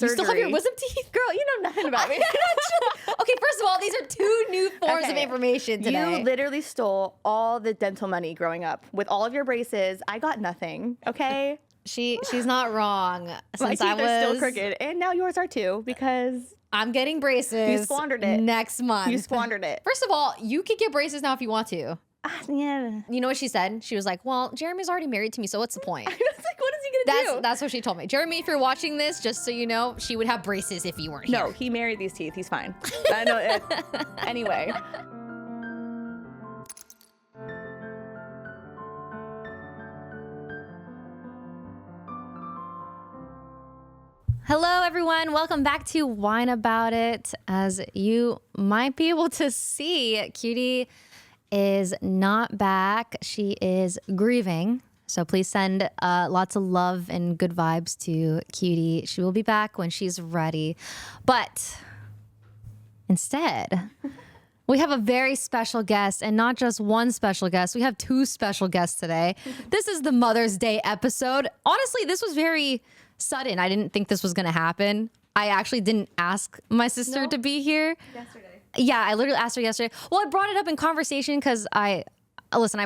You still have your wisdom teeth? Girl, you know nothing about me. Okay, first of all, these are 2 new forms of information today. You literally stole all the dental money growing up with all of your braces. I got nothing, okay? She's not wrong. My Since teeth I was are still crooked, and now yours are too, because I'm getting braces. you squandered it. Next month. You squandered it. First of all, you could get braces now if you want to. Yeah. You know what she said? She was like, well, Jeremy's already married to me, so what's the point? I was like, what is he gonna do? That's what she told me. Jeremy, if you're watching this, just so you know, she would have braces if you weren't here. No, he married these teeth. He's fine. I know it. Anyway. Hello, everyone. Welcome back to Wine About It. As you might be able to see, Cutie is not back. She is grieving. So please send lots of love and good vibes to Cutie. She will be back when she's ready. But instead, we have a very special guest, and not just one special guest. We have 2 special guests today. This is the Mother's Day episode. Honestly, this was very sudden. I didn't think this was going to happen. I actually didn't ask my sister to be here. Yesterday. Yeah, I literally asked her yesterday. Well, I brought it up in conversation because I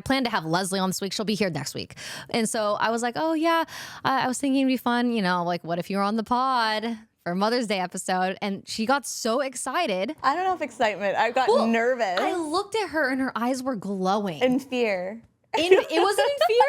plan to have Leslie on this week. She'll be here next week. And so I was like, oh yeah, I was thinking it'd be fun, like what if you were on the pod for Mother's Day episode? And she got so excited. I don't know if excitement. I got nervous. I looked at her and her eyes were glowing. In fear. It wasn't in fear.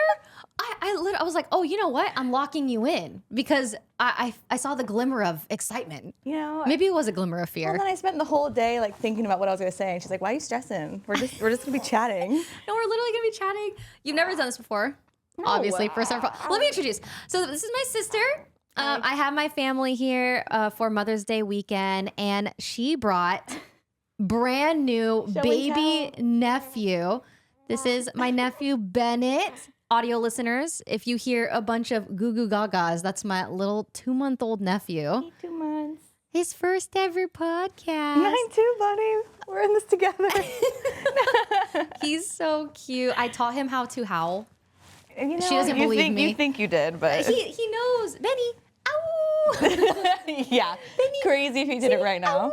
I was like, oh, you know what? I'm locking you in because I saw the glimmer of excitement. Maybe it was a glimmer of fear. Well, then I spent the whole day thinking about what I was gonna say, and she's like, "Why are you stressing? We're just gonna be chatting." No, we're literally gonna be chatting. You've never done this before, obviously. First time. Let me introduce. So this is my sister. I have my family here for Mother's Day weekend, and she brought brand new baby nephew. This is my nephew Bennett. Audio listeners, if you hear a bunch of goo goo gagas, that's my little 2-month-old nephew. 2 months. His first ever podcast. Mine too, buddy. We're in this together. He's so cute. I taught him how to howl. And she doesn't believe me. You think you did, but he knows. Benny, ow! Yeah, Benni, crazy if he did it right now.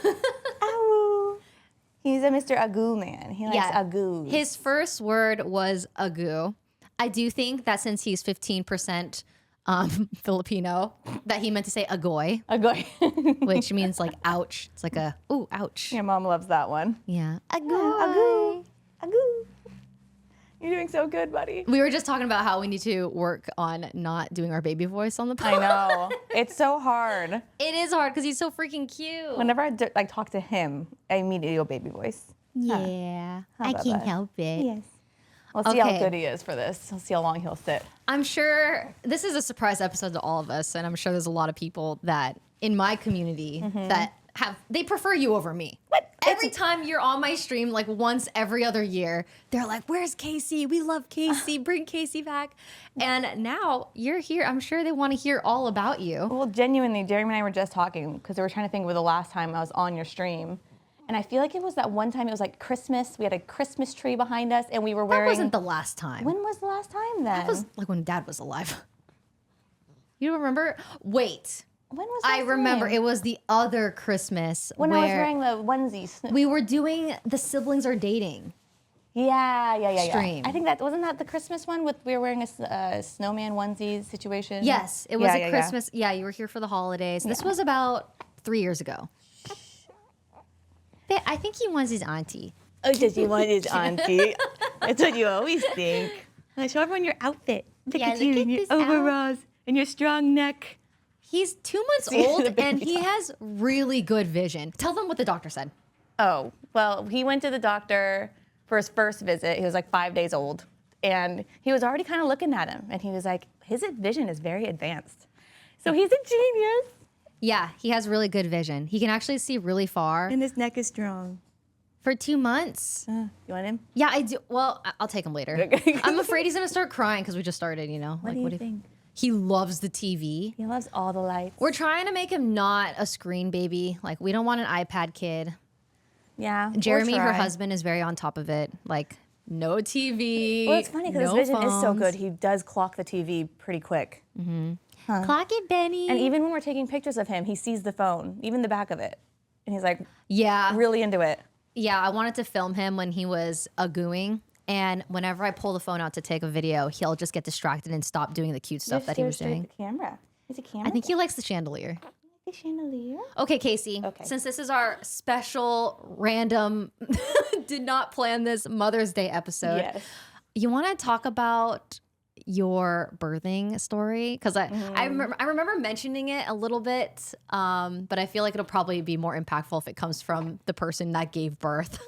Ow! Ow! He's a Mr. Agoo man. He likes agoo. His first word was agoo. I do think that since he's 15% Filipino, that he meant to say agoy. Agoy. Which means like ouch. It's like a, ooh, ouch. Your mom loves that one. Yeah. Agoo. Agoo. You're doing so good, buddy. We were just talking about how we need to work on not doing our baby voice on the pod. I know. It's so hard. It is hard because he's so freaking cute. Whenever I talk to him, I immediately go baby voice. Yeah. I can't help it. Yes. We'll see how good he is for this. We'll see how long he'll sit. I'm sure this is a surprise episode to all of us, and I'm sure there's a lot of people that in my community that they prefer you over me. What? Every time you're on my stream, like once every other year, they're like, where's Casey? We love Casey. Bring Casey back. And now you're here. I'm sure they want to hear all about you. Well, genuinely, Jeremy and I were just talking because we were trying to think of the last time I was on your stream. And I feel like it was that one time, it was like Christmas. We had a Christmas tree behind us and we were wearing... That wasn't the last time. When was the last time then? That was like when Dad was alive. You don't remember? Wait. When was that? I remember it was the other Christmas when I was wearing the onesies. We were doing The Siblings Are Dating. Yeah. Stream. I think wasn't that the Christmas one with we were wearing a snowman onesie situation? Yes, it was a Christmas. Yeah, you were here for the holidays. This was about 3 years ago. I think he wants his auntie. Oh, does he want his auntie? That's what you always think. Show everyone your outfit. Look at you in your overalls and your strong neck. He's 2 months old and he has really good vision. Tell them what the doctor said. Oh, well, he went to the doctor for his first visit. He was like 5 days old. And he was already kind of looking at him. And he was like, his vision is very advanced. So he's a genius. Yeah, he has really good vision. He can actually see really far. And his neck is strong. For 2 months. You want him? Yeah, I do. Well, I'll take him later. I'm afraid he's going to start crying because we just started, What do you think? He loves the TV. He loves all the lights. We're trying to make him not a screen baby. Like, we don't want an iPad kid. Yeah. Jeremy, her husband, is very on top of it. Like, no TV. Well, it's funny because his vision is so good. He does clock the TV pretty quick. Mm-hmm. Clock it, Benni. And even when we're taking pictures of him, he sees the phone, even the back of it. And he's like, yeah, really into it. Yeah, I wanted to film him when he was gooing. And whenever I pull the phone out to take a video, he'll just get distracted and stop doing the cute stuff that he was doing. The camera. Is a camera? I think he likes the chandelier. The chandelier? Okay, Casey. Okay. Since this is our special, random, did not plan this Mother's Day episode, Yes. you want to talk about your birthing story? Because I remember mentioning it a little bit, but I feel like it'll probably be more impactful if it comes from the person that gave birth.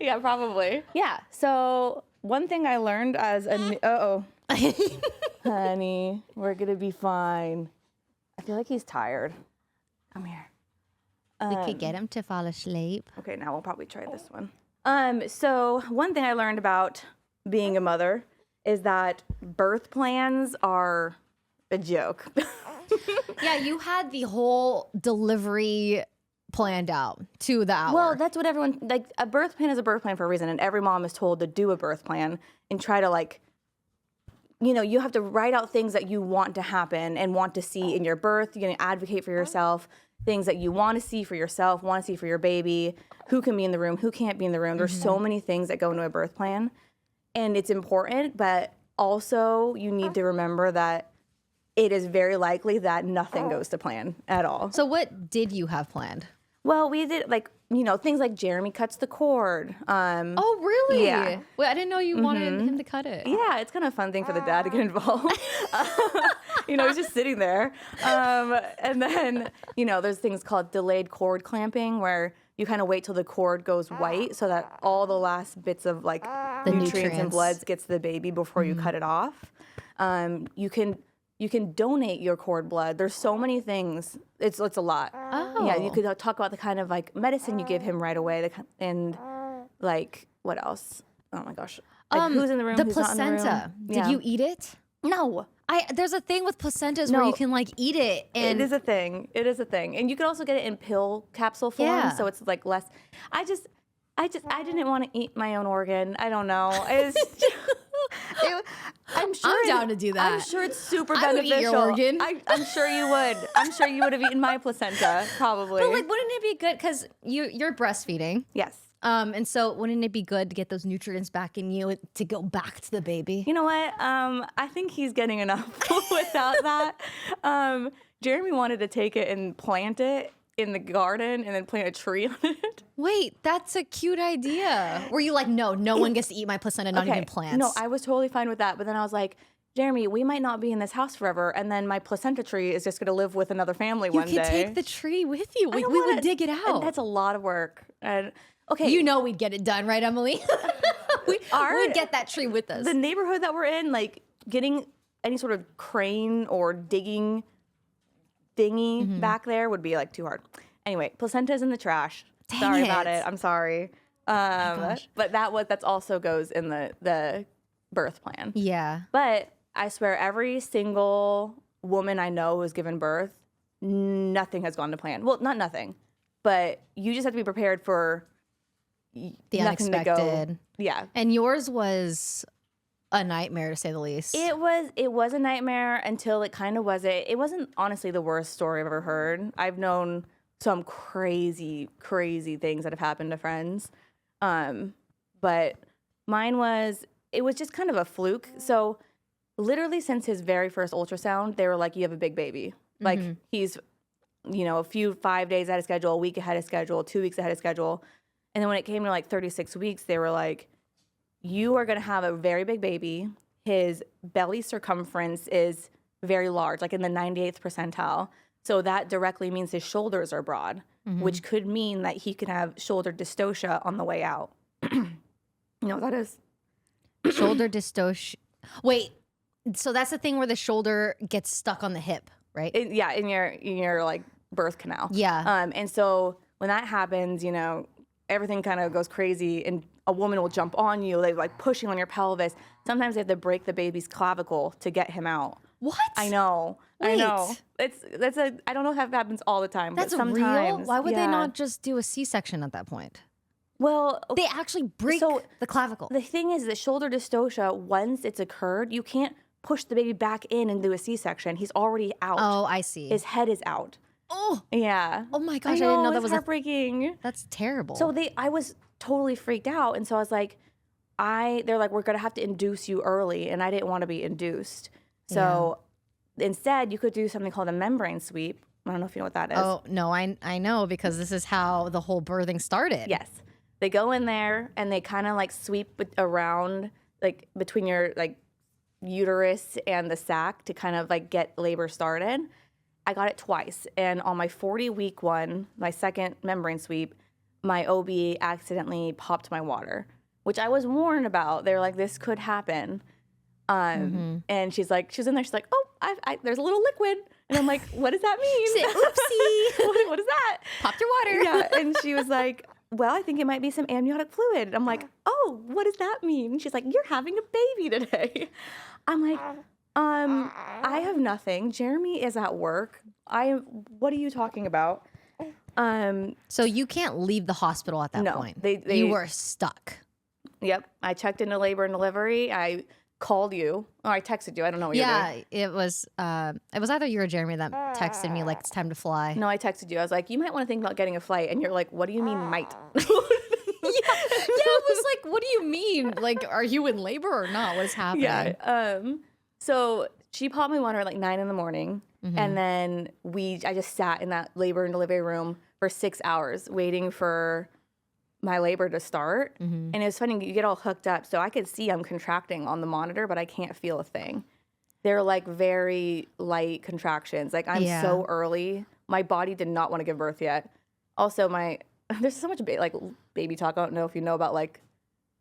Yeah, probably. Yeah. So one thing I learned as a honey, we're gonna be fine. I feel like he's tired. Come here. We could get him to fall asleep. Okay, now we'll probably try this one. So one thing I learned about being a mother is that birth plans are a joke. Yeah, you had the whole delivery planned out to the hour. Well, that's what everyone, like, a birth plan is a birth plan for a reason, and every mom is told to do a birth plan and try to, like, you know, you have to write out things that you want to happen and want to see in your birth. You're going to advocate for yourself, things that you want to see for yourself, want to see for your baby, who can be in the room, who can't be in the room. There's so many things that go into a birth plan, and it's important, but also you need to remember that it is very likely that nothing goes to plan at all. So what did you have planned? Well, we did, like, you know, things like Jeremy cuts the cord. Oh, really? Yeah. Wait, I didn't know you wanted him to cut it. Yeah, it's kind of a fun thing for the dad to get involved. You know, he's just sitting there. And then, you know, there's things called delayed cord clamping where you kind of wait till the cord goes white so that all the last bits of, like, The nutrients and bloods gets to the baby before you cut it off. You can donate your cord blood. There's so many things. It's a lot. Oh. Yeah, you could talk about the kind of, like, medicine you give him right away, and, like, what else? Oh my gosh. Like, who's in the room? The who's not in the room? placenta. Did Yeah. you eat it? No. There's a thing with placentas where No. you can like eat it, and It is a thing. It is a thing, and you can also get it in pill capsule form, Yeah. so it's like less. I didn't want to eat my own organ. I don't know. I'm sure I'm down to do that. I'm sure it's super I would beneficial. eat your organ. I'm sure you would. I'm sure you would have eaten my placenta, probably. but like, wouldn't it be good because you're breastfeeding? Yes. And so wouldn't it be good to get those nutrients back in you to go back to the baby? You know what? I think he's getting enough without that. Jeremy wanted to take it and plant it in the garden and then plant a tree on it. Wait, that's a cute idea. Were you like, no one gets to eat my placenta, not even plants? No, I was totally fine with that. But then I was like, Jeremy, we might not be in this house forever, and then my placenta tree is just going to live with another family one day. You could take the tree with you. We don't would wanna- dig it and out. that's a lot of work. And okay, You know we'd get it done, right, Emily? We'd get that tree with us. the neighborhood that we're in, like getting any sort of crane or digging thingy Mm-hmm. back there would be like too hard. Anyway, placenta's in the trash. Dang Sorry about it. it. I'm sorry. gosh. But that's also goes in the birth plan. Yeah. But I swear, every single woman I know who's given birth, nothing has gone to plan. Well, not nothing, but you just have to be prepared for The nothing to go. unexpected. Yeah. And yours was a nightmare, to say the least. It was a nightmare until it kind of wasn't. It wasn't honestly the worst story I've ever heard. I've known some crazy, crazy things that have happened to friends. But mine it was just kind of a fluke. So literally since his very first ultrasound, they were like, you have a big baby. Like he's, you know, 5 days ahead of schedule, a week ahead of schedule, 2 weeks ahead of schedule. And then when it came to like 36 weeks, they were like, you are going to have a very big baby. His belly circumference is very large, like in the 98th percentile. So that directly means his shoulders are broad, which could mean that he could have shoulder dystocia on the way out. You know what that is? Shoulder dystocia. Wait, so that's the thing where the shoulder gets stuck on the hip, right? In your like birth canal. Yeah. And so when that happens, you know, everything kind of goes crazy, and a woman will jump on you. They're like pushing on your pelvis. Sometimes they have to break the baby's clavicle to get him out. What? I know. Wait. I know. I don't know if that happens all the time. That's but sometimes, real? Why would they yeah. not just do a C-section at that point? Well, They actually break So, the clavicle. the thing is that shoulder dystocia, once it's occurred, you can't push the baby back in and do a C-section. He's already out. Oh, I see. His head is out. Oh. Yeah. Oh my gosh, I didn't know that was heartbreaking. That's terrible. So I was totally freaked out, and so I was like, they're like, we're gonna have to induce you early, and I didn't want to be induced. So instead, you could do something called a membrane sweep. I don't know if you know what that is. Oh no, I know because this is how the whole birthing started. Yes, they go in there and they kind of like sweep around, like between your like uterus and the sac to kind of like get labor started. I got it twice, and on my 40-week one, my second membrane sweep, my OB accidentally popped my water, which I was warned about. They're like, this could happen. And she's in there. She's like, oh, there's a little liquid. And I'm like, what does that mean? She said, oopsie. What is that? Popped your water. Yeah. And she was like, well, I think it might be some amniotic fluid. And I'm like, oh, what does that mean? And she's like, you're having a baby today. I'm like, I have nothing. Jeremy is at work. What are you talking about? So you can't leave the hospital at that point. You were stuck. Yep. I checked into labor and delivery. I called you. Or I texted you. I don't know what you're doing. Yeah, it was either you or Jeremy that texted me like it's time to fly. No, I texted you. I was like, you might want to think about getting a flight. And you're like, what do you mean might? Yeah, it was like, what do you mean? Like, are you in labor or not? What's happening? Yeah. So she popped my water at like 9 a.m. And then I just sat in that labor and delivery room for 6 hours waiting for my labor to start. And it was funny, you get all hooked up. So I could see I'm contracting on the monitor, but I can't feel a thing. They're like very light contractions. Like I'm so early. My body did not want to give birth yet. Also, there's so much baby talk. I don't know if you know about like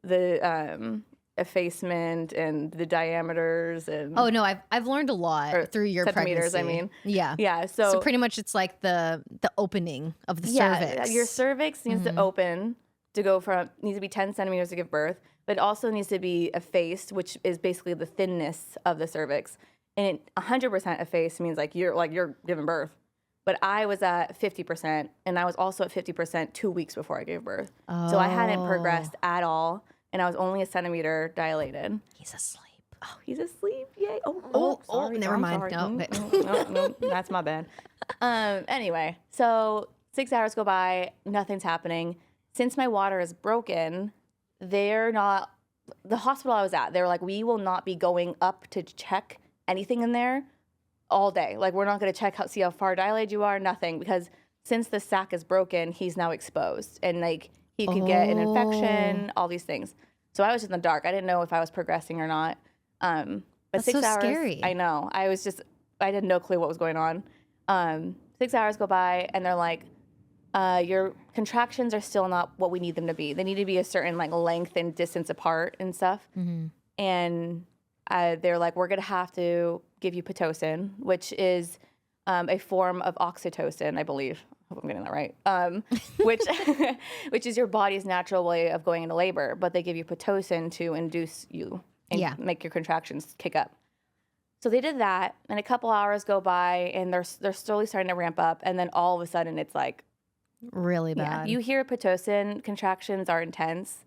the effacement and the diameters and oh no, I've learned a lot through your centimeters, pregnancy. I mean. Yeah. So pretty much it's like the opening of the cervix. Your cervix needs to open needs to be 10 centimeters to give birth, but it also needs to be effaced, which is basically the thinness of the cervix. And 100% effaced means like you're giving birth. But I was at 50%, and I was also at 50% 2 weeks before I gave birth. So I hadn't progressed at all, and I was only a centimeter dilated. He's asleep. Oh, he's asleep. Yay. Sorry. Never mind. Sorry. No. No, that's my bad. Anyway, so 6 hours go by, nothing's happening. Since my water is broken, the hospital I was at, they were like, we will not be going up to check anything in there all day. Like, we're not going to see how far dilated you are, nothing. Because since the sac is broken, he's now exposed. And, like, he could get an infection, all these things. So I was in the dark. I didn't know if I was progressing or not. But that's 6 so hours, scary. I know. I had no clue what was going on. 6 hours go by, and they're like, your contractions are still not what we need them to be. They need to be a certain like length and distance apart and stuff. And they're like, we're going to have to give you Pitocin, which is a form of oxytocin, I believe. I hope I'm getting that right. Which is your body's natural way of going into labor. But they give you Pitocin to induce you and make your contractions kick up. So they did that, and a couple hours go by, and they're slowly starting to ramp up. And then all of a sudden, it's like, really bad. You hear Pitocin contractions are intense,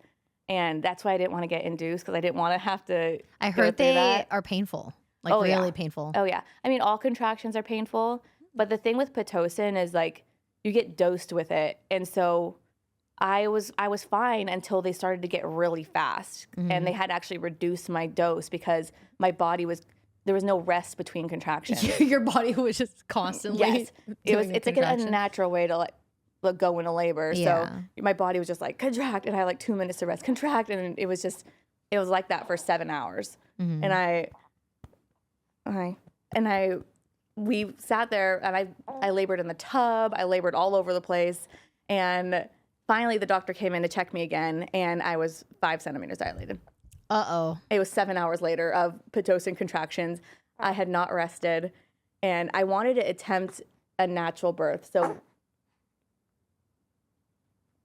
and that's why I didn't want to get induced because I didn't want to have to. I heard they are painful, like really painful. Oh yeah, I mean all contractions are painful, but the thing with Pitocin is like you get dosed with it, and so I was fine until they started to get really fast, and they had to actually reduce my dose because my body there was no rest between contractions. Your body was just constantly. Yes, it's like a natural way to like go into labor. So my body was just like contract, and I had like 2 minutes to rest, contract, and it was like that for 7 hours. And we sat there, and I labored in the tub. I labored all over the place, and finally the doctor came in to check me again, and I was 5 centimeters dilated. It was 7 hours later of Pitocin contractions. I had not rested, and I wanted to attempt a natural birth. So,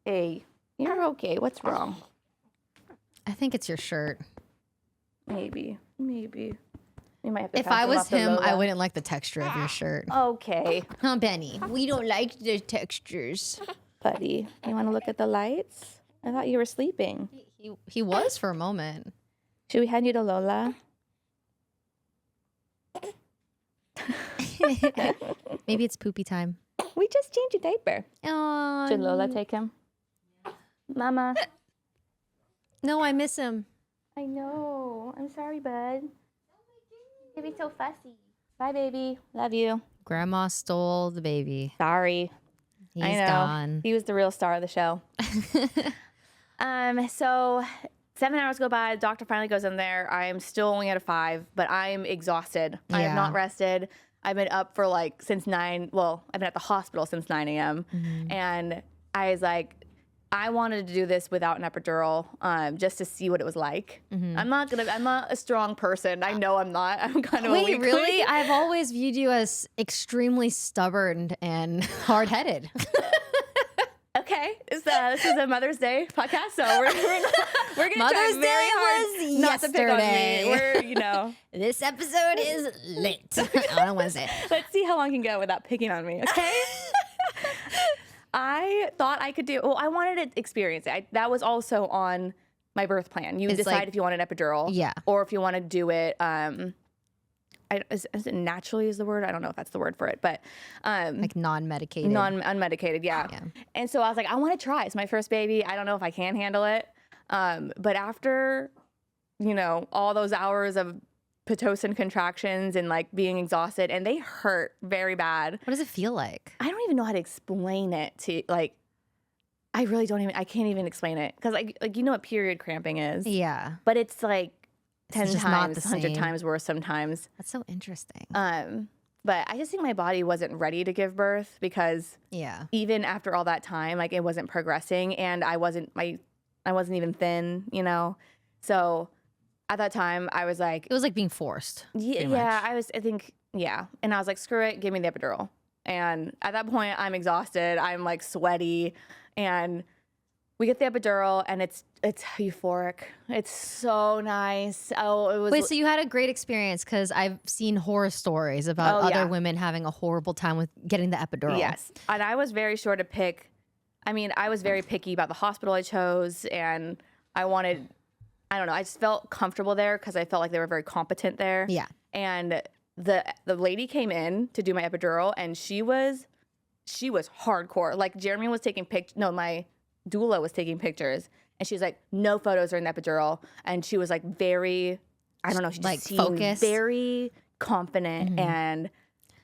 hey, you're okay. What's wrong? I think it's your shirt. Maybe. You might have to if I was him, I wouldn't like the texture of your shirt. Okay. Huh, Benny? We don't like the textures. Buddy, you want to look at the lights? I thought you were sleeping. He was for a moment. Should we hand you to Lola? Maybe it's poopy time. We just changed a diaper. Oh, Should Lola take him? Mama. No, I miss him. I know. I'm sorry, bud. You'd be so fussy. Bye, baby. Love you. Grandma stole the baby. Sorry. He's I know. gone. He was the real star of the show. So 7 hours go by. The doctor finally goes in there. I'm still only at a 5, but I'm exhausted. I have not rested. I've been up for like since 9. Well, I've been at the hospital since 9 a.m. And I was like, I wanted to do this without an epidural, just to see what it was like. I'm not a strong person. I know I'm not. I'm kind of a weakling. Really? I've always viewed you as extremely stubborn and hard-headed. Okay, this is a Mother's Day podcast, so we're gonna Mother's try very Day hard was not to pick on me. yesterday. We're, This episode is lit. I don't want to say it. let's see how long I can go without picking on me. Okay. I thought I could do. Well, I wanted to experience it. That was also on my birth plan. You decide like, if you want an epidural, or if you want to do it. Is it naturally is the word? I don't know if that's the word for it, but like non-medicated. Unmedicated, yeah. And so I was like, I want to try. It's my first baby. I don't know if I can handle it. But after, all those hours of Pitocin contractions and like being exhausted, and they hurt very bad. What does it feel like? I don't even know how to explain it to like. I can't even explain it because like what period cramping is. Yeah. But it's like 10 just times, not the 100 same. times worse sometimes. That's so interesting. But I just think my body wasn't ready to give birth because even after all that time, like it wasn't progressing, and I wasn't even thin, So at that time, I was like, it was like being forced. Yeah, and I was like, screw it, give me the epidural. And at that point, I'm exhausted. I'm like sweaty, and we get the epidural, and it's euphoric. It's so nice. Oh, it was. Wait, so you had a great experience because I've seen horror stories about other women having a horrible time with getting the epidural. Yes, and I was very sure to pick. I mean, I was very picky about the hospital I chose, and I wanted. I don't know. I just felt comfortable there because I felt like they were very competent there. Yeah. And the lady came in to do my epidural, and she was hardcore. Like Jeremy was taking pictures. No, my doula was taking pictures, and she's like, no photos are in the epidural, and she was like very, I don't know, she just like seemed focused, very confident, and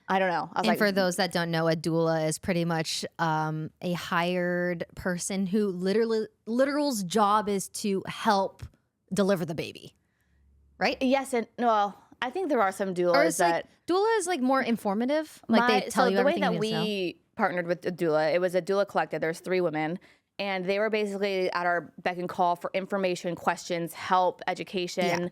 I don't know. And for those that don't know, a doula is pretty much a hired person who literal's job is to help deliver the baby, right? Yes, and well, I think there are some doulas that doula is like more informative. Like they tell you everything. The way that we partnered with a doula, it was a doula collective. There's 3 women, and they were basically at our beck and call for information, questions, help, education.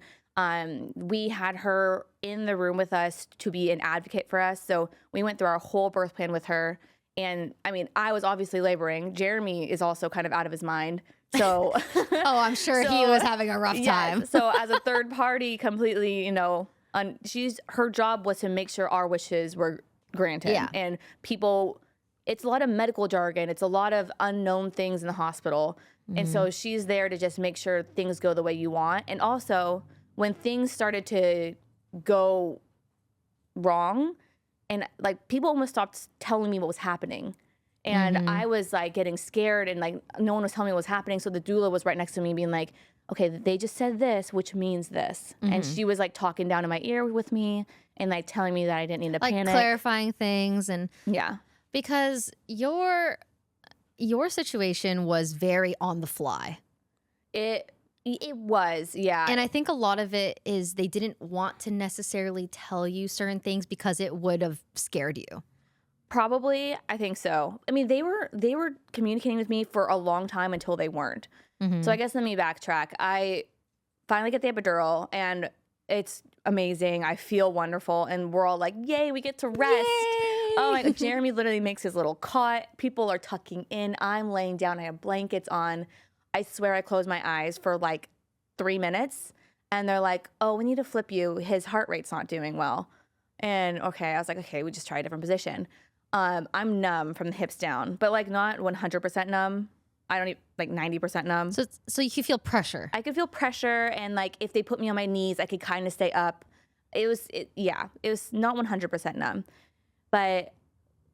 We had her in the room with us to be an advocate for us. So we went through our whole birth plan with her. And I mean, I was obviously laboring. Jeremy is also kind of out of his mind. So, I'm sure he was having a rough time. So as a third party, completely, her job was to make sure our wishes were granted. Yeah. And people, it's a lot of medical jargon. It's a lot of unknown things in the hospital. And so she's there to just make sure things go the way you want. And also, when things started to go wrong, and like people almost stopped telling me what was happening. And I was like getting scared, and like no one was telling me what was happening. So the doula was right next to me being like, okay, they just said this, which means this. And she was like talking down in my ear with me and like telling me that I didn't need to panic. Like clarifying things. And because your situation was very on the fly. It was, yeah. And I think a lot of it is they didn't want to necessarily tell you certain things because it would have scared you. Probably, I think so. I mean, they were communicating with me for a long time until they weren't. So I guess let me backtrack. I finally get the epidural, and it's amazing. I feel wonderful, and we're all like, yay, we get to rest. Yay! Oh my God, Jeremy literally makes his little cot. People are tucking in. I'm laying down. I have blankets on. I swear I closed my eyes for like 3 minutes, and they're like, oh, we need to flip you. His heart rate's not doing well. And okay, I was like, okay, we just try a different position. I'm numb from the hips down, but like not 100% numb. I don't even like 90% numb. So you could feel pressure. I could feel pressure, and like if they put me on my knees, I could kind of stay up. It was not 100% numb. But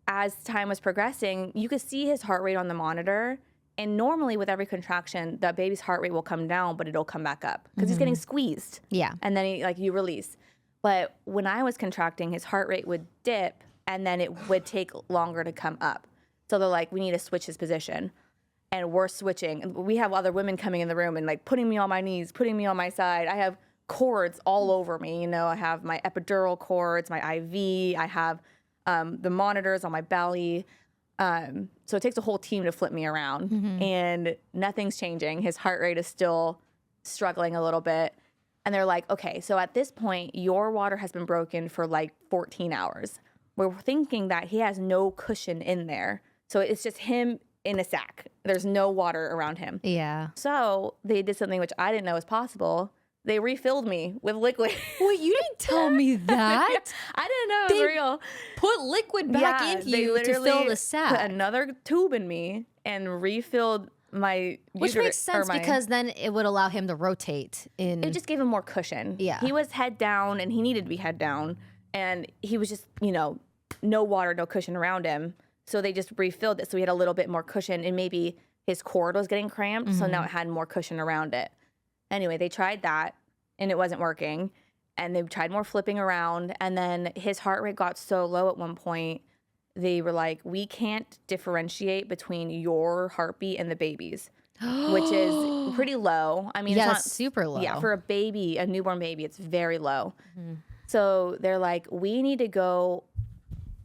as time was progressing, you could see his heart rate on the monitor. And normally with every contraction, the baby's heart rate will come down, but it'll come back up because he's getting squeezed. Yeah. And then you release. But when I was contracting, his heart rate would dip and then it would take longer to come up. So they're like, we need to switch his position. And we're switching. We have other women coming in the room and like putting me on my knees, putting me on my side. I have cords all over me. You know, I have my epidural cords, my IV. I have the monitors on my belly. So it takes a whole team to flip me around, and nothing's changing. His heart rate is still struggling a little bit. And they're like, okay, so at this point, your water has been broken for like 14 hours. We're thinking that he has no cushion in there. So it's just him in a sack. There's no water around him. Yeah. So they did something which I didn't know was possible. They refilled me with liquid. Wait, you didn't tell me that. I didn't know it was real. Put liquid back into you to fill the sack. Put another tube in me and refilled my Which makes sense because then it would allow him to rotate in. It just gave him more cushion. Yeah. He was head down and he needed to be head down. And he was just, you know, no water, no cushion around him. So they just refilled it so he had a little bit more cushion, and maybe his cord was getting cramped. So now it had more cushion around it. Anyway, they tried that and it wasn't working. And they tried more flipping around. And then his heart rate got so low at one point, they were like, we can't differentiate between your heartbeat and the baby's, which is pretty low. I mean, yeah, it's not super low. Yeah, for a baby, a newborn baby, it's very low. So they're like, we need to go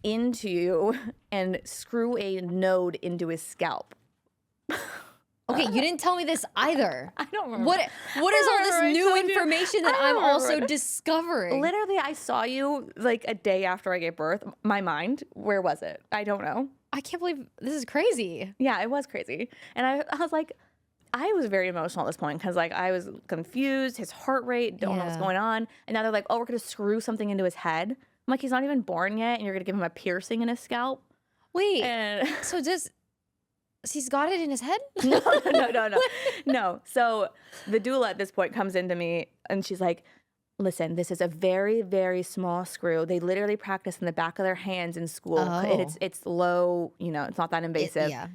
into you and screw a node into his scalp. Okay, you didn't tell me this either. I don't remember. What is all this new information that I'm also discovering? Literally, I saw you like a day after I gave birth. My mind, where was it? I don't know. I can't believe this is crazy. Yeah, it was crazy. And I was like, I was very emotional at this point because like I was confused, his heart rate, don't know what's going on. And now they're like, oh, we're going to screw something into his head. I'm like, he's not even born yet and you're going to give him a piercing in his scalp? Wait, And so he's got it in his head? No. So the doula at this point comes into me and she's like, listen, this is a very, very small screw. They literally practice in the back of their hands in school. Oh. It's low, you know, it's not that invasive. Yeah.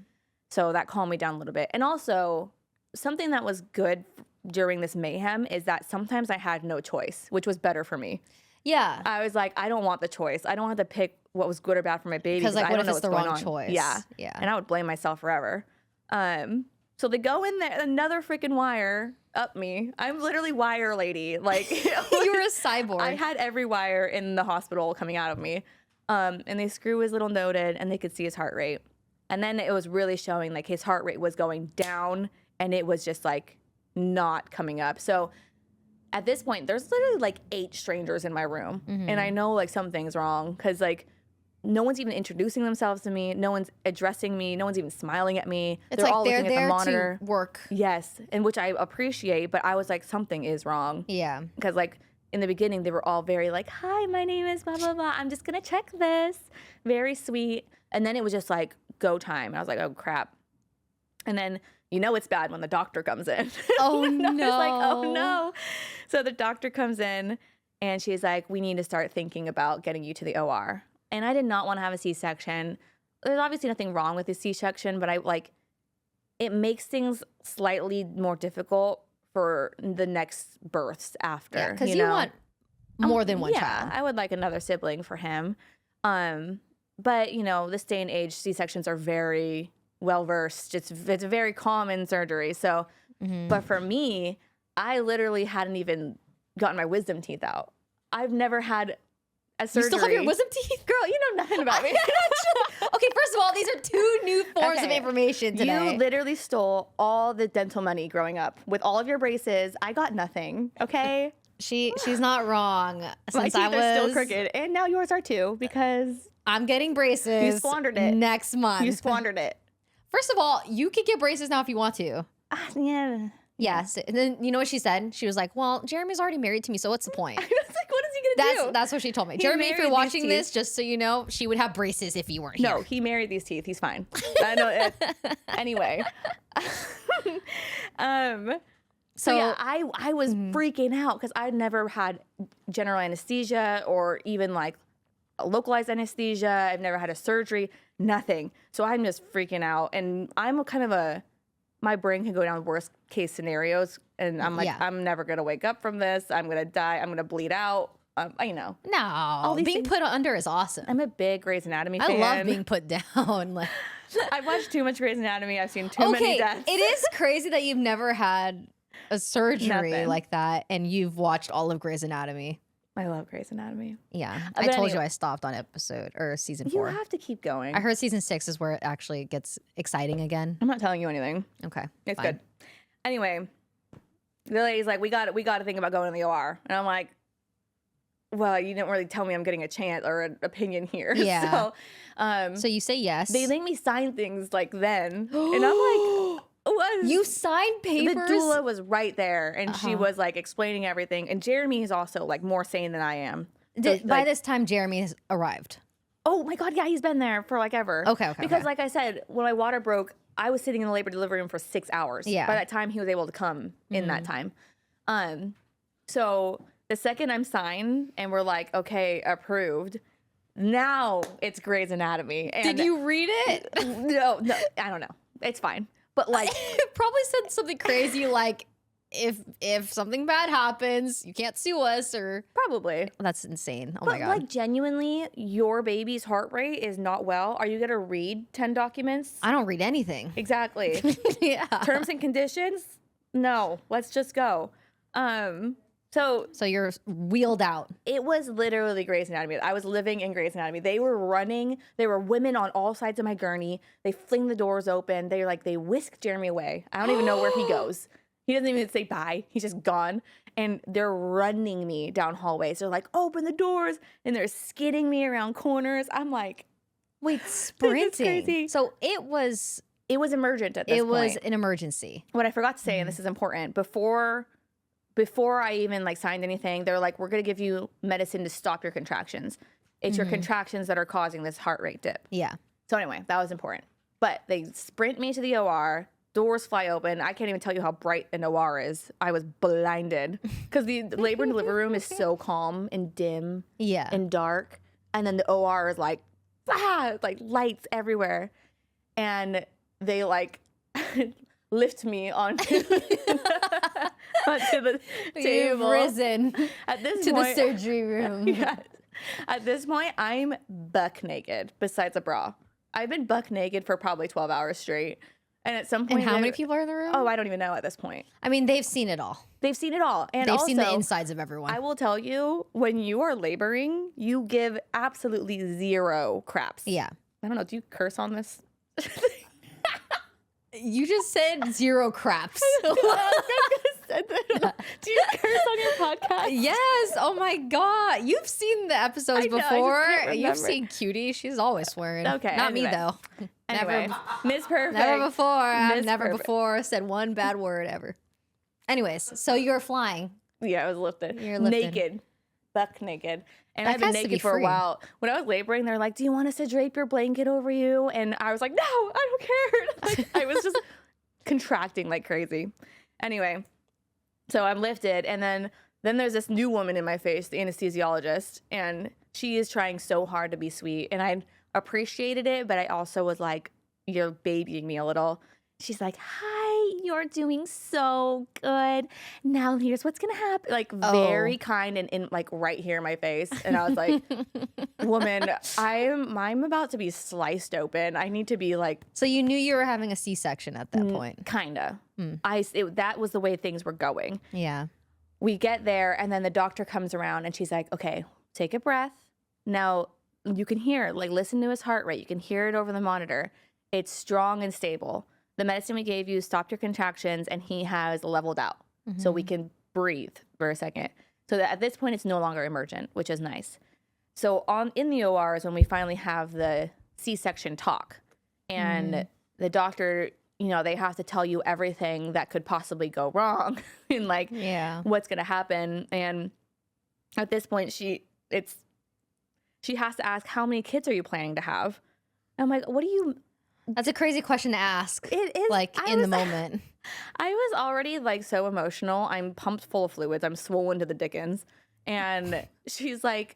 So that calmed me down a little bit. And also, something that was good during this mayhem is that sometimes I had no choice, which was better for me. Yeah. I was like, I don't want the choice. I don't have to pick what was good or bad for my baby. Because like, I what don't if know it's the what's going wrong on. choice? Yeah. And I would blame myself forever. So they go in there, another freaking wire up me. I'm literally wire lady. Like You were a cyborg. I had every wire in the hospital coming out of me. And they screw his little node in and they could see his heart rate. And then it was really showing like his heart rate was going down and it was just like not coming up. So at this point, there's literally like 8 strangers in my room. And I know like something's wrong because like no one's even introducing themselves to me. No one's addressing me. No one's even smiling at me. It's like all they're looking at there the monitor. to work. Yes, and which I appreciate, but I was like, something is wrong. Yeah. Because like in the beginning, they were all very like, hi, my name is blah, blah, blah. I'm just going to check this. Very sweet. And then it was just like go time. And I was like, oh, crap. And then you know it's bad when the doctor comes in. Oh, no. I was like, oh, no. So the doctor comes in and she's like, we need to start thinking about getting you to the OR. And I did not want to have a C-section. There's obviously nothing wrong with a C-section, but it makes things slightly more difficult for the next births after. Yeah, because you want more than one child. Yeah, I would like another sibling for him. But, you know, this day and age, C-sections are very well-versed. It's a very common surgery. So, but for me, I literally hadn't even gotten my wisdom teeth out. I've never had a surgery. You still have your wisdom teeth? Girl, you know nothing about me. Okay, first of all, these are 2 new forms of information today. You literally stole all the dental money growing up with all of your braces. I got nothing, okay? She's not wrong. My Since teeth I was are still crooked, and now yours are too because I'm getting braces. You squandered it. Next month. You squandered it. First of all, you could get braces now if you want to. Yeah. Yes. And then you know what she said? She was like, well, Jeremy's already married to me, so what's the point? I was like, what is he going to do? That's what she told me. He Jeremy, if you're married watching these this, just so you know, she would have braces if you weren't here. No, he married these teeth. He's fine. I know. Anyway. So yeah, I was freaking out because I'd never had general anesthesia or even like localized anesthesia. I've never had a surgery, nothing. So I'm just freaking out. And I'm my brain can go down worst case scenarios. And I'm like, I'm never going to wake up from this. I'm going to die. I'm going to bleed out. No, being things. Put under is awesome. I'm a big Grey's Anatomy fan. I love being put down. Like, I've watched too much Grey's Anatomy. I've seen too many deaths. It is crazy that you've never had a surgery like that and you've watched all of Grey's Anatomy. I love Grey's Anatomy. Yeah. I told you I stopped on season 4. You have to keep going. I heard season 6 is where it actually gets exciting again. I'm not telling you anything. Okay. It's fine. good. Anyway, the lady's like, we got to think about going to the OR. And I'm like, well, you didn't really tell me I'm getting a chance or an opinion here. Yeah. So you say yes. they make me sign things like then. And I'm like, what? You signed papers? The doula was right there. And she was like explaining everything. And Jeremy is also like more sane than I am. So, By this time, Jeremy has arrived. Oh my God. Yeah. He's been there for like ever. Okay. Because like I said, when my water broke, I was sitting in the labor delivery room for 6 hours. Yeah. By that time, he was able to come in that time. So the second I'm signed and we're like, okay, approved, now it's Grey's Anatomy. And did you read it? No, I don't know. It's fine. But like, it probably said something crazy like, if something bad happens, you can't sue us or probably. That's insane. Oh but my God. Like genuinely, your baby's heart rate is not well. Are you gonna read 10 documents? I don't read anything. Exactly. Yeah. Terms and conditions? No. Let's just go. So you're wheeled out. It was literally Grey's Anatomy. I was living in Grey's Anatomy. They were running. There were women on all sides of my gurney. They fling the doors open. They whisk Jeremy away. I don't even know where he goes. He doesn't even say bye. He's just gone. And they're running me down hallways. They're like, open the doors. And they're skidding me around corners. I'm like, wait, sprinting. Crazy. So it was emergent at this point. It was an emergency. What I forgot to say, and this is important, before I even like signed anything, they're like, we're going to give you medicine to stop your contractions. It's your contractions that are causing this heart rate dip. Yeah. So anyway, that was important. But they sprint me to the OR. Doors fly open. I can't even tell you how bright an OR is. I was blinded because the labor and delivery room is so calm and dim and dark. And then the OR is like, like lights everywhere. And they like lift me onto the table. You've risen at this to point, the surgery room. Yes. At this point, I'm buck naked besides a bra. I've been buck naked for probably 12 hours straight. And at some point, and how many people are in the room? Oh, I don't even know at this point. I mean, they've seen it all. They've seen it all. And they've also, seen the insides of everyone. I will tell you, when you are laboring, you give absolutely zero craps. Yeah. I don't know. Do you curse on this? You just said zero craps. Do you curse on your podcast? Yes. Oh my God. You've seen the episodes before. You've seen Cutie. She's always swearing. Okay. Not me though. Anyway, Miss Perfect. Never before. I've never Perfect. before said one bad word ever. Anyways, so you're flying. Yeah, I was lifted. You're lifted. Naked. Buck naked. And That I've been has to be naked for free. a while. When I was laboring, they're like, do you want us to drape your blanket over you? And I was like, no, I don't care. Like, I was just contracting like crazy. Anyway, so I'm lifted. And then there's this new woman in my face, the anesthesiologist. And she is trying so hard to be sweet. And I appreciated it, but I also was like, you're babying me a little. She's like, hi, you're doing so good. Now here's what's gonna happen. Like very kind and in like right here in my face. And I was like, woman, I'm about to be sliced open. I need to be like. So you knew you were having a C-section at that point. Kinda. That was the way things were going. Yeah. We get there and then the doctor comes around and she's like, okay, take a breath. Now you can hear, like listen to his heart rate. You can hear it over the monitor. It's strong and stable. The medicine we gave you stopped your contractions and he has leveled out. So we can breathe for a second. So that at this point, it's no longer emergent, which is nice. So in the OR is when we finally have the C-section talk. And the doctor, they have to tell you everything that could possibly go wrong and like what's going to happen. And at this point, she has to ask, how many kids are you planning to have? I'm like, what do you... That's a crazy question to ask. It is. Like in the moment. I was already like so emotional. I'm pumped full of fluids. I'm swollen to the dickens. And she's like,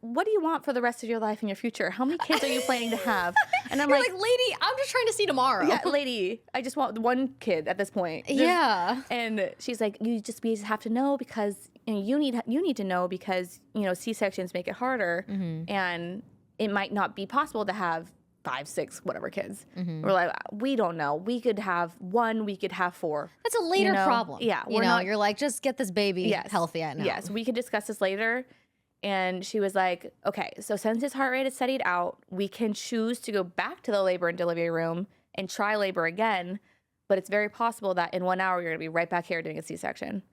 what do you want for the rest of your life and your future? How many kids are you planning to have? And I'm You're like, lady, I'm just trying to see tomorrow. yeah, lady, I just want one kid at this point. Yeah. And she's like, we just have to know because you need to know because, C-sections make it harder and it might not be possible to have 5, 6, whatever kids. We're like, we don't know. We could have 1, we could have 4. That's a later problem. Yeah. You're like, just get this baby healthy at now. Yes, we could discuss this later. And she was like, okay, so since his heart rate is steadied out, we can choose to go back to the labor and delivery room and try labor again. But it's very possible that in 1 hour, you're going to be right back here doing a C-section.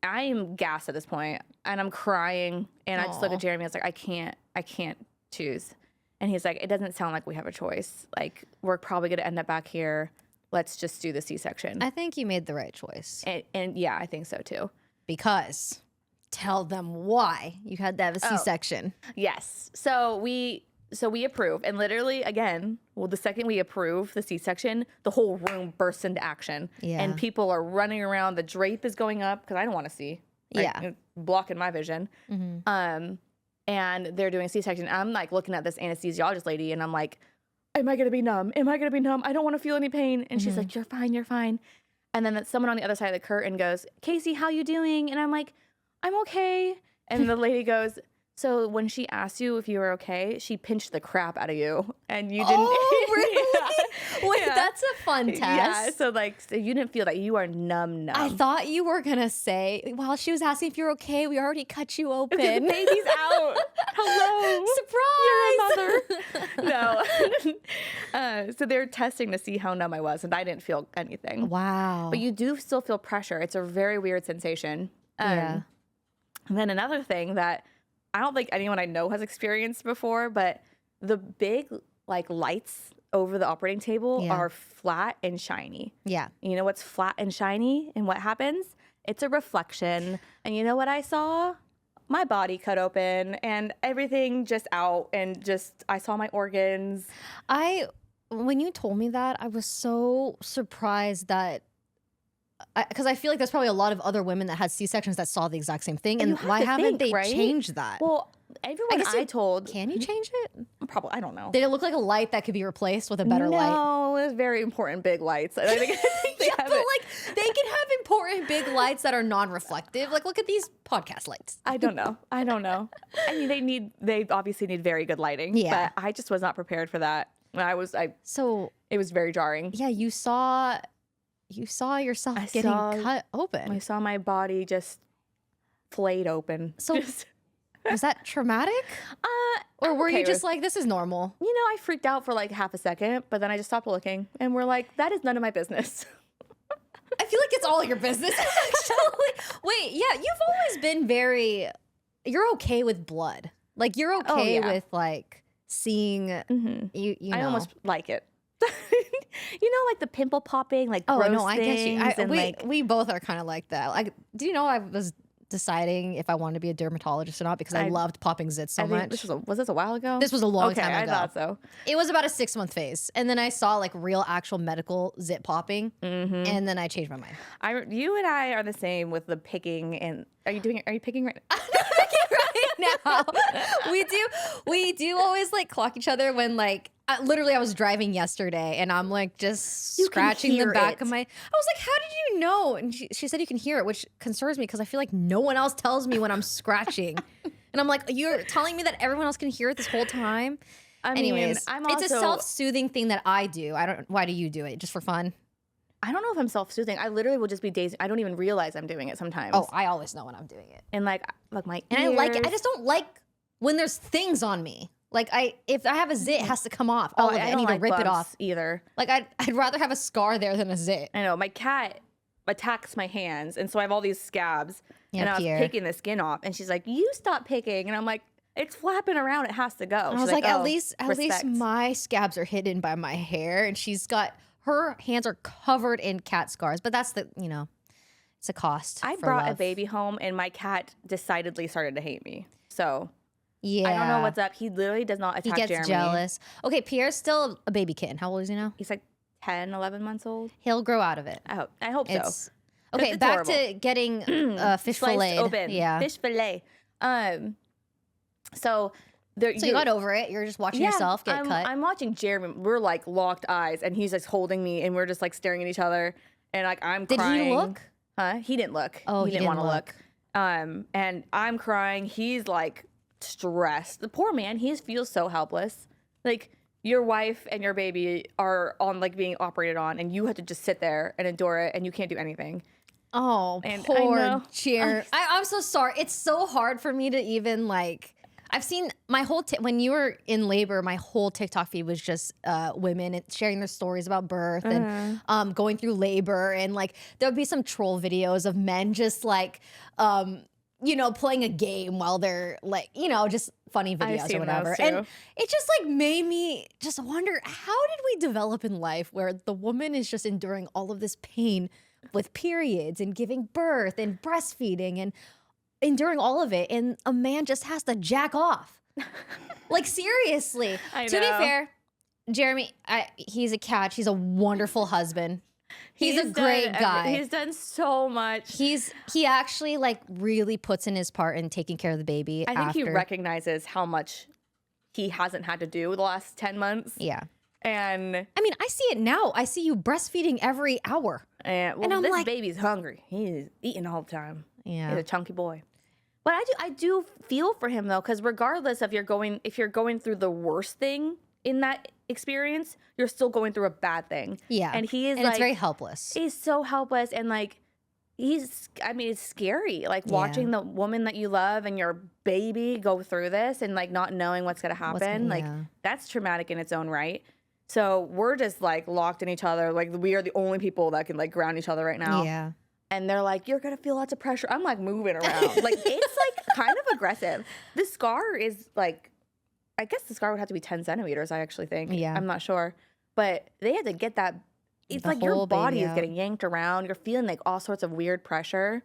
I am gassed at this point, and I'm crying. And I just look at Jeremy. I was like, I can't choose. And he's like, it doesn't sound like we have a choice. Like, we're probably going to end up back here. Let's just do the C-section. I think you made the right choice. And yeah, I think so too. Because tell them why you had to have a C-section. Yes. So we approve. And literally, again, the second we approve the C-section, the whole room bursts into action. Yeah. And people are running around. The drape is going up because I don't want to see. It's blocking my vision. And they're doing C-section. I'm like looking at this anesthesiologist lady and I'm like, am I going to be numb? Am I going to be numb? I don't want to feel any pain. And she's like, you're fine, you're fine. And then someone on the other side of the curtain goes, Casey, how you doing? And I'm like, I'm okay. And the lady goes, so when she asked you if you were okay, she pinched the crap out of you and you didn't. Oh, really? Wait, that's a fun test. Yeah, so you didn't feel that you are numb. I thought you were going to say, while she was asking if you're okay, we already cut you open. The baby's out. Hello. Surprise. You're a mother. No. So they're testing to see how numb I was and I didn't feel anything. Wow. But you do still feel pressure. It's a very weird sensation. Yeah. And then another thing that I don't think anyone I know has experienced before, but the big lights over the operating table are flat and shiny. Yeah. You know what's flat and shiny and what happens? It's a reflection. And you know what I saw? My body cut open and everything just out and I saw my organs. When you told me that, I was so surprised that because I feel like there's probably a lot of other women that had C-sections that saw the exact same thing. And why haven't they changed that? Well, everyone I told. Can you change it? Probably. I don't know. Did it look like a light that could be replaced with a better light? No, it was very important big lights. I think they but they can have important big lights that are non-reflective. Like, look at these podcast lights. I don't know. I mean, they obviously need very good lighting. Yeah. But I just was not prepared for that. So it was very jarring. Yeah, you saw yourself getting cut open. I saw my body just flayed open. So was that traumatic? Or were you just like, this is normal? I freaked out for like half a second, but then I just stopped looking and we're like, that is none of my business. I feel like it's all your business, actually. Wait, yeah, you've always been you're okay with blood. Like, you're okay with like seeing, you know. I almost like it. Like the pimple popping, like gross I get you. We both are kind of like that. Like, do you know I was deciding if I wanted to be a dermatologist or not because I loved popping zits so much. Was this a while ago? This was a long time ago. I thought so. It was about a 6-month phase, and then I saw like real, actual medical zit popping, and then I changed my mind. You and I are the same with the picking. And are you picking right now? Now we do always like clock each other when like literally I was driving yesterday and I'm like just scratching the back of my. I was like, how did you know? And she said you can hear it, which concerns me because I feel like no one else tells me when I'm scratching. And I'm like, you're telling me that everyone else can hear it this whole time? Anyways, it's a self-soothing thing that I do. Why do you do it? Just for fun? I don't know if I'm self-soothing. I literally will just be dazed. I don't even realize I'm doing it sometimes. Oh, I always know when I'm doing it. And like my ears. And I like it. I just don't like when there's things on me. Like if I have a zit, it has to come off. All of it. I need to rip it off either. Like I'd rather have a scar there than a zit. I know. My cat attacks my hands, and so I have all these scabs. Yeah, and I was picking the skin off, and she's like, "You stop picking," and I'm like, "It's flapping around. It has to go." And I was like, at least my scabs are hidden by my hair, and her hands are covered in cat scars. But that's it's a cost. I brought a baby home, and my cat decidedly started to hate me. So. Yeah. I don't know what's up. He literally does not attack Jeremy. He gets jealous. Okay, Pierre's still a baby kitten. How old is he now? He's like 10, 11 months old. He'll grow out of it. I hope so. Okay, back to getting fish fillet. Open. Yeah. Fish fillet. So you got over it. You're just watching yourself get cut. I'm watching Jeremy. We're like locked eyes, and he's like holding me, and we're just like staring at each other, and like I'm crying. Did he look? Huh? He didn't look. Oh, he didn't want to look. And I'm crying. He's like stressed. The poor man. He feels so helpless. Like your wife and your baby are on like being operated on, and you have to just sit there and endure it, and you can't do anything. Oh, and poor Jeremy. I'm so sorry. It's so hard for me to even like. I've seen my whole when you were in labor, my whole TikTok feed was just women and sharing their stories about birth and going through labor, and like there would be some troll videos of men just like playing a game while they're like just funny videos or whatever. And it just like made me just wonder, how did we develop in life where the woman is just enduring all of this pain with periods and giving birth and breastfeeding and enduring all of it, and a man just has to jack off. Like, seriously. I know. To be fair, Jeremy, he's a catch. He's a wonderful husband. He's a great guy. He's done so much. He actually like really puts in his part in taking care of the baby. I think he recognizes how much he hasn't had to do the last 10 months. Yeah. And I mean, I see it now. I see you breastfeeding every hour. And I'm this baby's hungry. He's eating all the time. Yeah. He's a chunky boy. But I do feel for him though, because regardless if you're going through the worst thing in that experience, you're still going through a bad thing. Yeah. And it's very helpless. He's so helpless, and like it's scary. Like watching the woman that you love and your baby go through this and like not knowing what's gonna happen. That's traumatic in its own right. So we're just like locked in each other. Like we are the only people that can like ground each other right now. Yeah. And they're like, you're going to feel lots of pressure. I'm like moving around. Like, it's like kind of aggressive. The scar is like, I guess the scar would have to be 10 centimeters, I actually think. Yeah. I'm not sure. But they had to get that. It's like your body is getting yanked around. You're feeling like all sorts of weird pressure.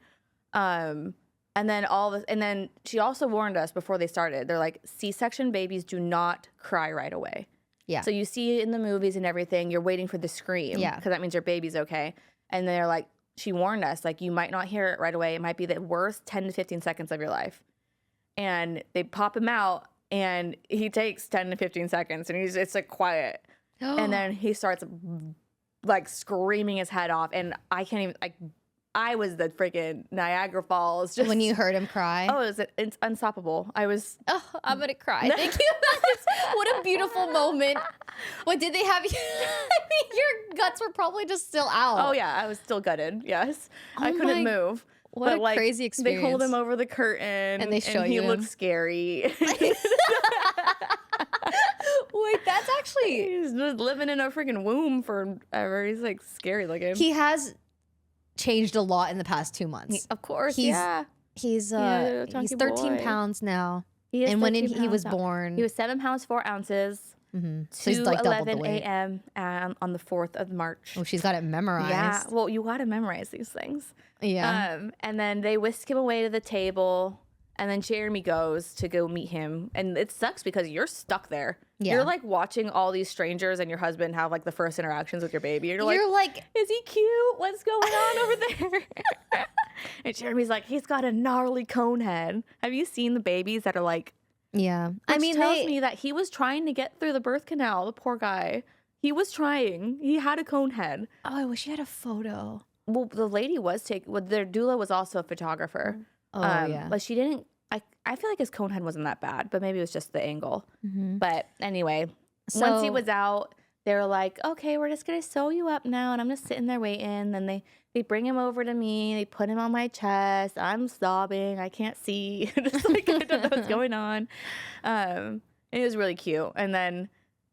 And then she also warned us before they started. They're like, C-section babies do not cry right away. Yeah. So you see in the movies and everything, you're waiting for the scream. Yeah. Because that means your baby's okay. And they're like, she warned us, like, you might not hear it right away. It might be the worst 10 to 15 seconds of your life. And they pop him out, and he takes 10 to 15 seconds, and it's like quiet. And then he starts like screaming his head off, and I can't even, like, I was the freaking Niagara Falls. Just, when you heard him cry? Oh, it's unstoppable. I'm going to cry. Thank you. What a beautiful moment. What did they have you? I mean, your guts were probably just still out. Oh, yeah. I was still gutted. Yes. I couldn't move. What a crazy experience. They hold him over the curtain. And they show you he looks scary. Wait, that's actually... He's just living in a freaking womb forever. He's like scary looking. He has changed a lot in the past 2 months. Of course, he's 13 boy. pounds now. He is and when he was now. born, he was 7 pounds 4 ounces. Mm-hmm. So he's like 11 a.m. On the 4th of March. Oh, she's got it memorized. Yeah, well, you got to memorize these things. Yeah. And then they whisk him away to the table, and then Jeremy goes to go meet him, and it sucks because you're stuck there. Yeah. You're like watching all these strangers and your husband have like the first interactions with your baby. You're like, is he cute? What's going on over there? And Jeremy's like, he's got a gnarly cone head. Have you seen the babies that are like? Yeah. Which tells me that he was trying to get through the birth canal. The poor guy. He was trying. He had a cone head. Oh, I wish you had a photo. Well, the lady was their doula was also a photographer. Oh, yeah. But she didn't. I feel like his cone head wasn't that bad, but maybe it was just the angle. Mm-hmm. But anyway, once he was out, they were like, okay, we're just going to sew you up now. And I'm just sitting there waiting. Then they bring him over to me. They put him on my chest. I'm sobbing. I can't see. Just like, I don't know what's going on. And it was really cute. And then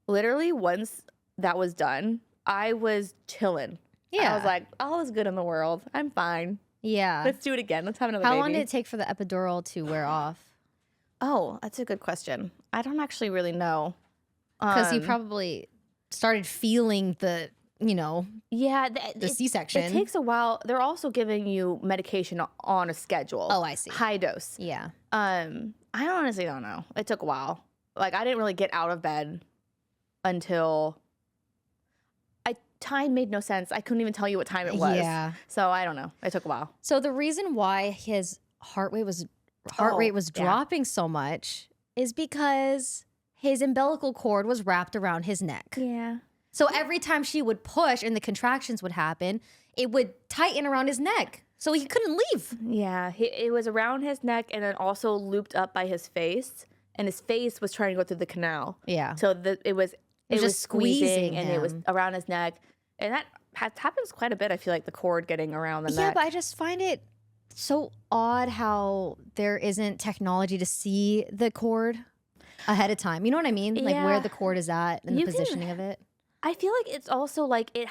literally once that was done, I was chilling. Yeah. I was like, all is good in the world. I'm fine. Yeah. Let's do it again. Let's have another baby. How long did it take for the epidural to wear off? Oh, that's a good question. I don't actually really know. Because you probably started feeling the, the C-section. It takes a while. They're also giving you medication on a schedule. Oh, I see. High dose. Yeah. I honestly don't know. It took a while. Like, I didn't really get out of bed until... Time made no sense. I couldn't even tell you what time it was. Yeah. So I don't know. It took a while. So the reason why his heart rate was dropping so much is because his umbilical cord was wrapped around his neck. Yeah. So every time she would push and the contractions would happen, it would tighten around his neck. So he couldn't leave. Yeah. It was around his neck and then also looped up by his face. And his face was trying to go through the canal. Yeah. So it was just squeezing and him. it was around his neck. And that happens quite a bit, I feel like, the cord getting around the neck. Yeah, but I just find it so odd how there isn't technology to see the cord ahead of time. You know what I mean? Like where the cord is at and the positioning of it. I feel like it's also like it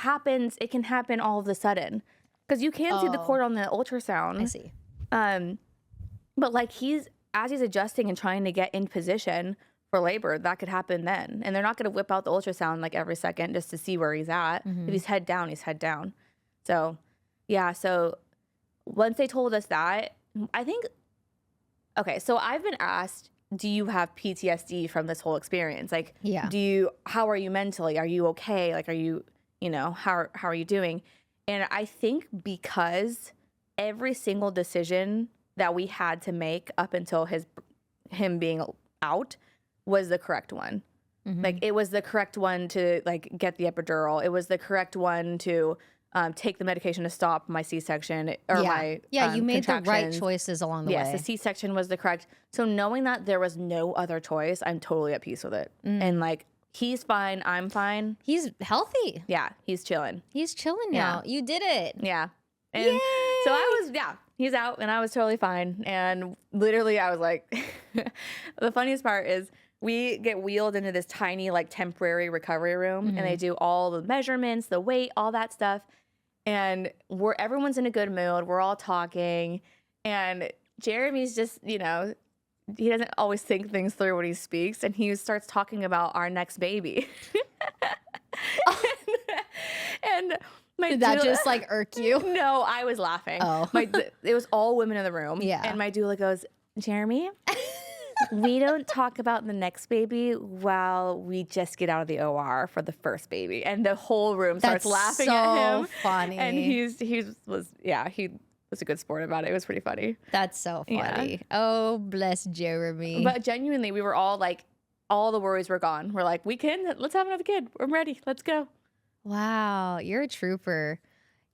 can happen all of a sudden. Because you can see the cord on the ultrasound. I see. But like as he's adjusting and trying to get in position for labor, that could happen then. And they're not going to whip out the ultrasound like every second just to see where he's at. If he's head down, he's head down. So, yeah. So once they told us that, I think, okay, so I've been asked, do you have PTSD from this whole experience? Like, how are you mentally? Are you okay? Like, are you, how are you doing? And I think because every single decision that we had to make up until him being out was the correct one. Like it was the correct one to like get the epidural. It was the correct one to take the medication to stop my C-section or my you made the right contractions. choices along the way. Yes, the C-section was the correct. So knowing that there was no other choice, I'm totally at peace with it. And like he's fine, I'm fine. He's healthy. Yeah, he's chilling. He's chilling now. You did it. Yeah. And so I was, he's out and I was totally fine. And literally I was like, the funniest part is we get wheeled into this tiny like temporary recovery room and they do all the measurements, the weight, all that stuff. And everyone's in a good mood. We're all talking and Jeremy's just, he doesn't always think things through when he speaks. And he starts talking about our next baby. and Did that just like irk you? No, I was laughing. Oh. It was all women in the room. Yeah. And my doula goes, Jeremy, we don't talk about the next baby while we just get out of the OR for the first baby. And the whole room starts laughing at him. Funny. And he was a good sport about it. It was pretty funny. That's so funny. Yeah. Oh, bless Jeremy. But genuinely, we were all like, all the worries were gone. We're like, let's have another kid. I'm ready. Let's go. Wow, you're a trooper.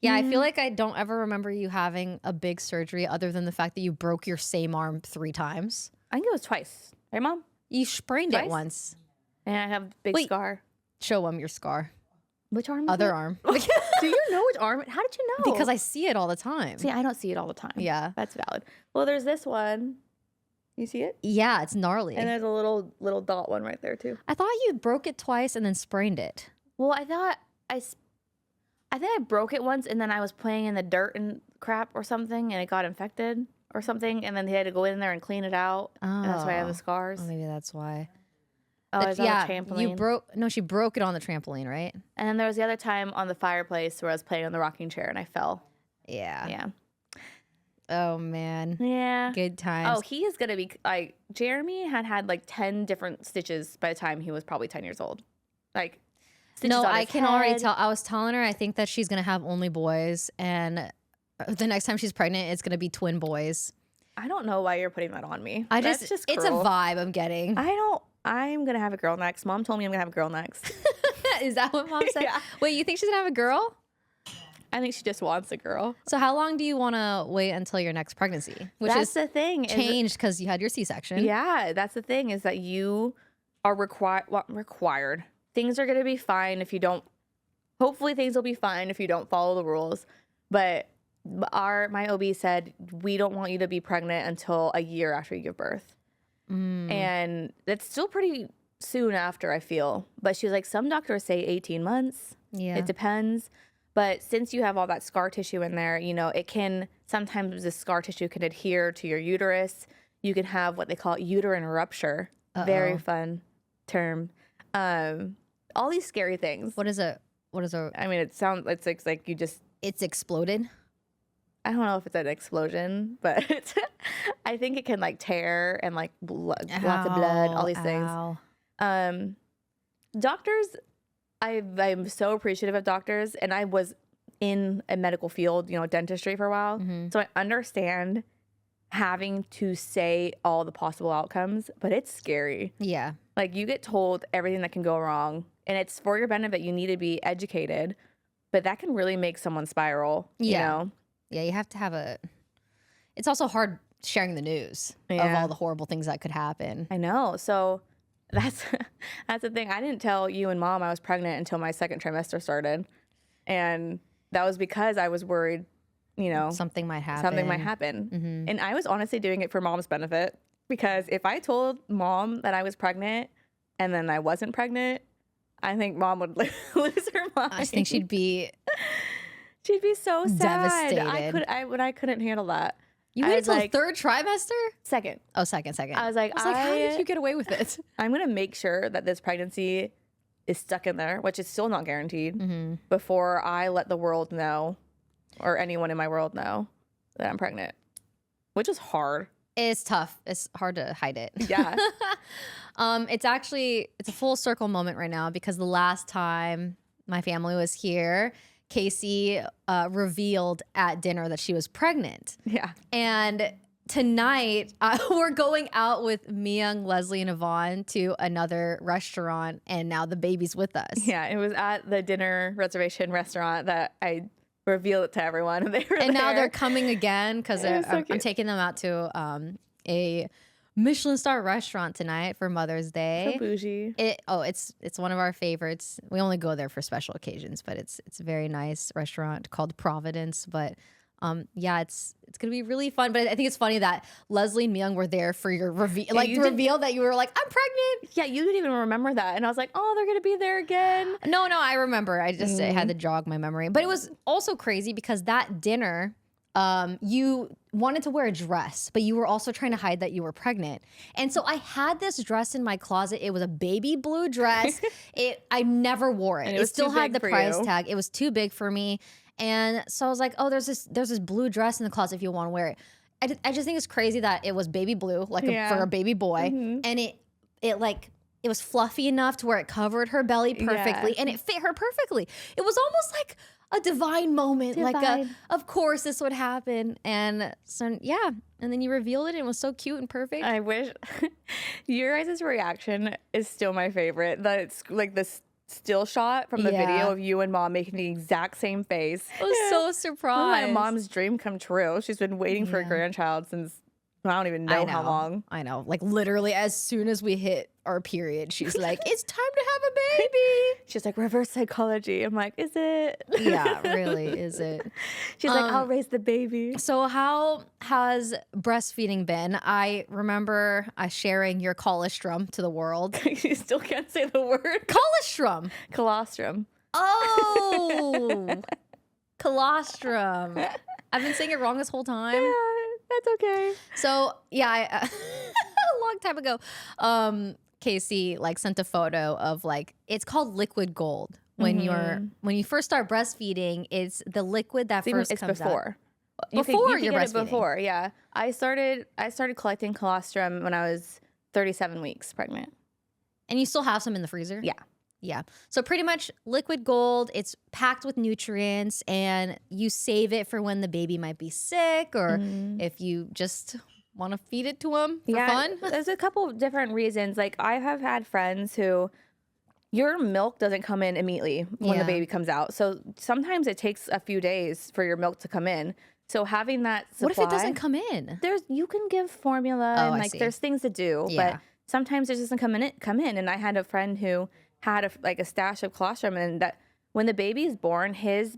Yeah, I feel like I don't ever remember you having a big surgery other than the fact that you broke your same arm 3 times. I think it was twice. Right, Mom? You sprained it once. And I have a big scar. Show them your scar. Which arm? Other arm. Do you know which arm? How did you know? Because I see it all the time. See, I don't see it all the time. Yeah. That's valid. Well, there's this one. You see it? Yeah, it's gnarly. And there's a little dot one right there, too. I thought you broke it twice and then sprained it. Well, I think I broke it once and then I was playing in the dirt and crap or something and it got infected or something and then they had to go in there and clean it out. Oh. And that's why I have the scars. Oh, maybe that's why. Oh, is that a trampoline? She broke it on the trampoline, right? And then there was the other time on the fireplace where I was playing on the rocking chair and I fell. Yeah. Yeah. Oh, man. Yeah. Good times. Oh, he is going to be, like, Jeremy had like 10 different stitches by the time he was probably 10 years old. Like, no, I can already tell. I was telling her I think that she's going to have only boys. And the next time she's pregnant, it's going to be twin boys. I don't know why you're putting that on me. That's just it's a vibe I'm getting. I'm going to have a girl next. Mom told me I'm going to have a girl next. Is that what Mom said? Yeah. Wait, you think she's going to have a girl? I think she just wants a girl. So how long do you want to wait until your next pregnancy? That's the thing. Changed because you had your C-section. Yeah, that's the thing is that you are required. Things are going to be fine if you don't. Hopefully things will be fine if you don't follow the rules. But my OB said, we don't want you to be pregnant until a year after you give birth. And that's still pretty soon after, I feel. But she was like, some doctors say 18 months. Yeah. It depends. But since you have all that scar tissue in there, sometimes the scar tissue can adhere to your uterus. You can have what they call uterine rupture. Very fun term. All these scary things. What is a? I mean, it's like you just. It's exploded. I don't know if it's an explosion, but I think it can like tear and like lots of blood, all these things. Doctors, I'm so appreciative of doctors, and I was in a medical field, dentistry for a while, so I understand having to say all the possible outcomes, but it's scary. Yeah. Like you get told everything that can go wrong, and it's for your benefit. You need to be educated, but that can really make someone spiral. Yeah. You know? Yeah, you have to have a. It's also hard sharing the news of all the horrible things that could happen. I know. So that's the thing. I didn't tell you and Mom I was pregnant until my second trimester started, and that was because I was worried, you know, Something might happen. something might happen. And I was honestly doing it for Mom's benefit, because if I told Mom that I was pregnant and then I wasn't pregnant, I think Mom would lose her mind. I think she'd be so sad. devastated. I couldn't handle that. You I waited was till like, third trimester? second. Oh, second. I was like, how did you get away with it? I'm going to make sure that this pregnancy is stuck in there, which is still not guaranteed, before I let the world know, or anyone in my world know, that I'm pregnant, which is hard. It's tough. It's hard to hide it. Yeah. It's a full circle moment right now, because the last time my family was here, Casey revealed at dinner that she was pregnant. Yeah. And tonight, we're going out with Myung, Leslie, and Yvonne to another restaurant, and now the baby's with us. Yeah, it was at the dinner reservation restaurant that I revealed it to everyone, and they were And there. now they're coming again, because It was so I'm cute. taking them out to a Michelin star restaurant tonight for Mother's Day. So bougie. It's one of our favorites. We only go there for special occasions, but it's a very nice restaurant called Providence. But yeah, it's gonna be really fun. But I think it's funny that Leslie and Myung were there for your reveal, reveal that you were like, I'm pregnant. Yeah, you didn't even remember that, and I was like, oh, they're gonna be there again. No, I remember. I just had to jog my memory. But it was also crazy because that dinner, you wanted to wear a dress, but you were also trying to hide that you were pregnant. And so I had this dress in my closet. It was a baby blue dress. I never wore it. And It was still too had big the for price you. tag. It was too big for me. And so I was like, oh, there's this blue dress in the closet if you want to wear it. I just think it's crazy that it was baby blue, like for a baby boy. And it was fluffy enough to where it covered her belly perfectly, and it fit her perfectly. It was almost like a divine moment, of course this would happen. And so yeah, and then you revealed it, and it was so cute and perfect. I wish your guys' reaction is still my favorite. That's like this still shot from the video of you and Mom making the exact same face. I was so surprised. My mom's dream come true. She's been waiting for a grandchild since I don't even know how long. I know. Like literally as soon as we hit our period, she's like, it's time to have a baby. She's like, reverse psychology. I'm like, is it? Yeah, really, is it? She's like, I'll raise the baby. So how has breastfeeding been? I remember sharing your colostrum to the world. You still can't say the word. Colostrum. Colostrum. Oh, colostrum. I've been saying it wrong this whole time. Yeah, that's okay. So yeah, a long time ago, Casey sent a photo of it's called liquid gold. When you first start breastfeeding, it's the liquid that first comes before. out. Before you're get it breastfeeding. before, yeah. I started collecting colostrum when I was 37 weeks pregnant. And you still have some in the freezer? Yeah. Yeah. So pretty much liquid gold, it's packed with nutrients, and you save it for when the baby might be sick, or if you just want to feed it to them for fun. There's a couple of different reasons. Like I have had friends who your milk doesn't come in immediately when the baby comes out. So sometimes it takes a few days for your milk to come in. So having that supply. What if it doesn't come in? You can give formula and there's things to do, but sometimes it doesn't come in. And I had a friend who had a stash of colostrum, and that when the baby's born, his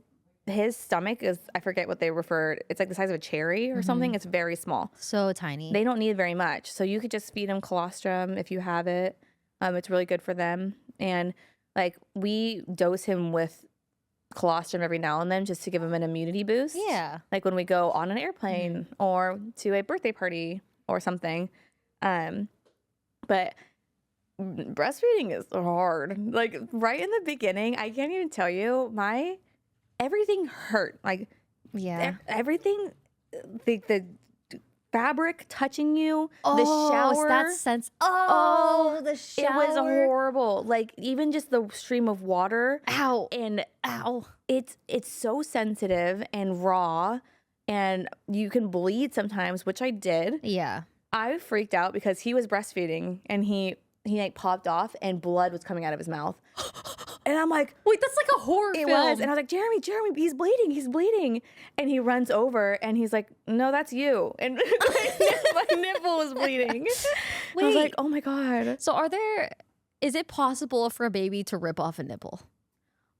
stomach is, I forget what they refer, it's like the size of a cherry or something. It's very small. So tiny. They don't need very much. So you could just feed them colostrum if you have it. It's really good for them. And we dose him with colostrum every now and then just to give him an immunity boost. Yeah. Like when we go on an airplane or to a birthday party or something. But breastfeeding is hard. Right in the beginning, I can't even tell you, everything hurt. Everything, the fabric touching you, the shower. That sense. The shower. It was horrible. Even just the stream of water. Ow. And ow. It's so sensitive and raw. and you can bleed sometimes, which I did. Yeah. I freaked out because he was breastfeeding and he like popped off and blood was coming out of his mouth. And I'm like, wait, that's like a horror film. It was. And I was like, Jeremy, he's bleeding. And he runs over and he's like, no, that's you. And my nipple was bleeding. Wait. I was like, oh my God. So is it possible for a baby to rip off a nipple?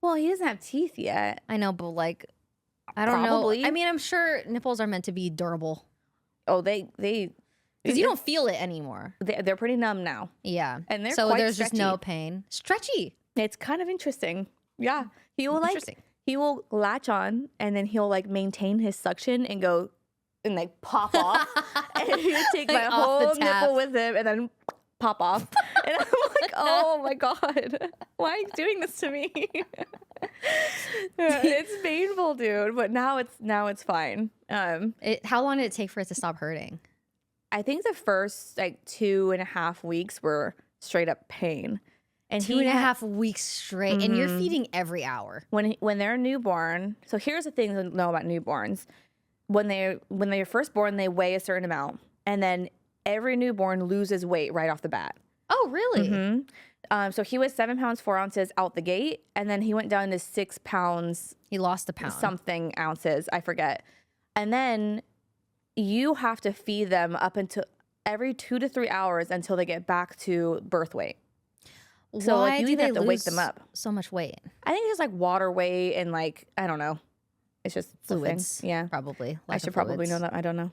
Well, he doesn't have teeth yet. I know, but like, I don't Probably. know. I mean, I'm sure nipples are meant to be durable. Oh, they because you don't feel it anymore. They're pretty numb now. Yeah. And they're so quite there's stretchy. just no pain. Stretchy. It's kind of interesting. Yeah. He will he will latch on and then he'll like maintain his suction and go and like pop off. And he'll take my Like off the whole tap. nipple with him and then pop off. And I'm like, oh my God, why are you doing this to me? It's painful, dude. But now it's fine. How long did it take for it to stop hurting? I think the first like 2.5 weeks were straight up pain. And 2.5 weeks straight, and you're feeding every hour. When they're newborn, so here's the thing to know about newborns. When they're first born, they weigh a certain amount, and then every newborn loses weight right off the bat. Oh, really? So he was 7 pounds 4 ounces out the gate, and then he went down to 6 pounds. He lost a pound. Something ounces, I forget. And then you have to feed them up until every 2 to 3 hours until they get back to birth weight. So Why like you do either they have to wake them lose up. so much weight? I think it's like water weight and like I don't know. It's just Fluids. Yeah, Probably. I should probably know that. I don't know.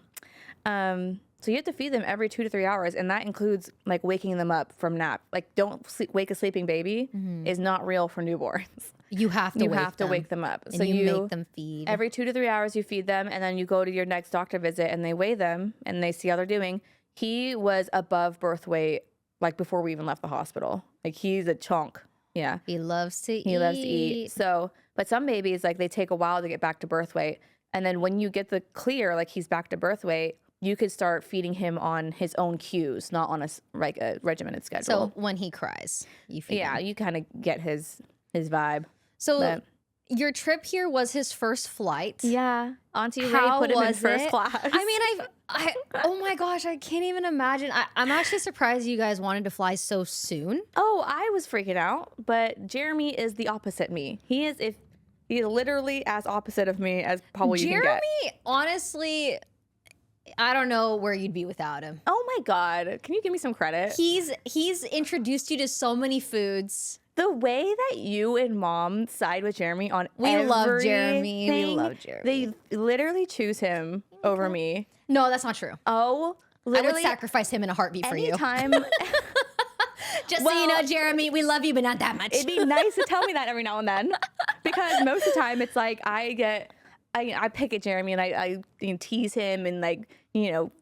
So you have to feed them every 2 to 3 hours, and that includes like waking them up from nap. Like don't wake a sleeping baby is not real for newborns. You have to wake them up. And So you make them feed. every 2 to 3 hours you feed them, and then you go to your next doctor visit and they weigh them and they see how they're doing. He was above birth weight like before we even left the hospital. Like he's a chunk. Yeah. He loves to eat. He loves to eat. So, but some babies, like they take a while to get back to birth weight. And then when you get the clear, like he's back to birth weight, you could start feeding him on his own cues, not on a regimented schedule. So when he cries, you feed him. You kind of get his vibe. So But- your trip here was his first flight. Yeah. Auntie Ray How put him in was first it? class. I mean, oh my gosh, I can't even imagine. I'm actually surprised you guys wanted to fly so soon. Oh, I was freaking out, but Jeremy is the opposite me. He's literally as opposite of me as probably you can get. Jeremy, honestly, I don't know where you'd be without him. Oh my God. Can you give me some credit? He's introduced you to so many foods. The way that you and Mom side with Jeremy on We love everything, Jeremy. We love Jeremy. They literally choose him over me. No, that's not true. Oh, I would literally sacrifice him in a heartbeat for you. anytime. Just so you know, Jeremy, we love you, but not that much. It'd be nice to tell me that every now and then, because most of the time it's like I pick at Jeremy and I tease him and like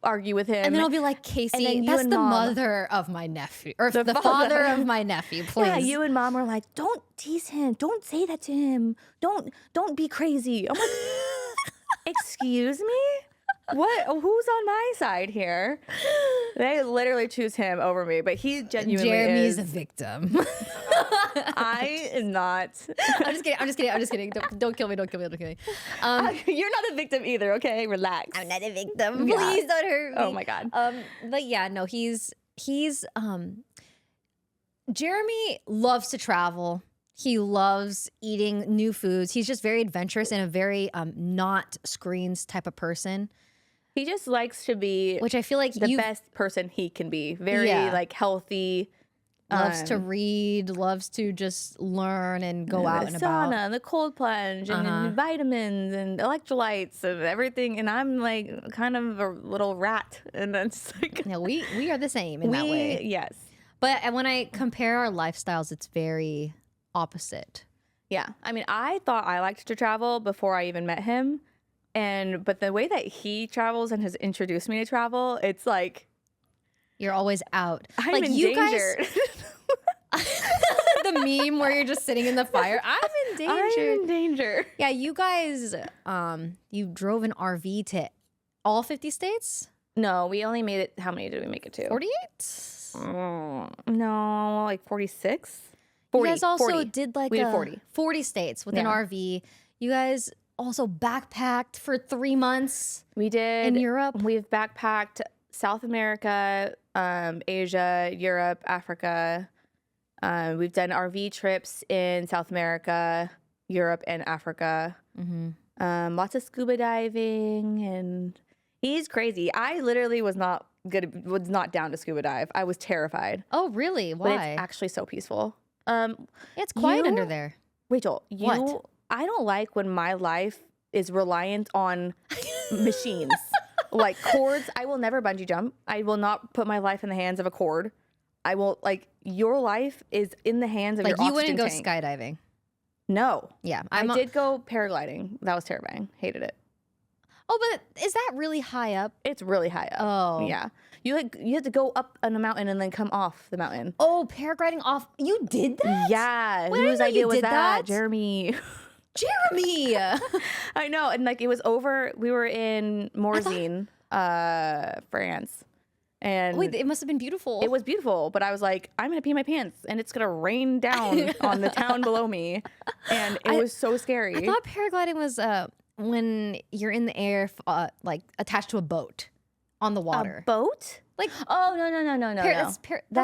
argue with him, and then I'll be like, Casey, you that's and the Mom- mother of my nephew, or the father of my nephew, please. Yeah, you and Mom are like, don't tease him, don't say that to him, don't be crazy. I'm like, excuse me? What? Who's on my side here? They literally choose him over me, but he genuinely Jeremy's is. a victim. I am not. I'm just kidding. Don't kill me. You're not a victim either, okay? Relax. I'm not a victim. Yeah. Please don't hurt me. Oh my God. But yeah, no, he's Jeremy loves to travel. He loves eating new foods. He's just very adventurous and a very not screens type of person. He just likes to be Which I feel like the best person he can be. Very like healthy. Loves to read, loves to just learn and go out and the about. sauna, the cold plunge, and vitamins and electrolytes and everything. And I'm like kind of a little rat. And that's like No, we are the same in that way. Yes. But when I compare our lifestyles, it's very opposite. Yeah. I mean, I thought I liked to travel before I even met him. But the way that he travels and has introduced me to travel, it's like You're always out. I'm like in you danger. Guys, the meme where you're just sitting in the fire. I'm in danger. I'm in danger. Yeah, you guys, you drove an RV to all 50 states? No, we only made it. How many did we make it to? 48? No, like 46. 40, you guys also 40. did like we did 40. 40 states with an Yeah. RV. You guys also backpacked for 3 months. We did. In Europe? We've backpacked South America, Asia, Europe, Africa. We've done RV trips in South America, Europe, and Africa. Lots of scuba diving, and he's crazy. I literally was not down to scuba dive. I was terrified. Oh, really? Why? But it's actually so peaceful. It's quiet under there. Rachel, What? I don't like when my life is reliant on machines. Like cords. I will never bungee jump. I will not put my life in the hands of a cord. I will, like, your life is in the hands of your oxygen Like, you wouldn't tank. go skydiving. No. Yeah. I did go paragliding. That was terrifying. Hated it. Oh, but is that really high up? It's really high up. Oh. Yeah. You have to go up on a mountain and then come off the mountain. Oh, paragliding off. You did that? Yeah. Wait, I didn't Whose know idea you was did that? Jeremy. Jeremy. I know. And like it was over, we were in Morzine, France. And Wait, it must have been beautiful. it was beautiful, but I was like, I'm gonna pee my pants and it's gonna rain down on the town below me. And it was so scary. I thought paragliding was when you're in the air, like attached to a boat on the water. A boat? Like, Oh no. that's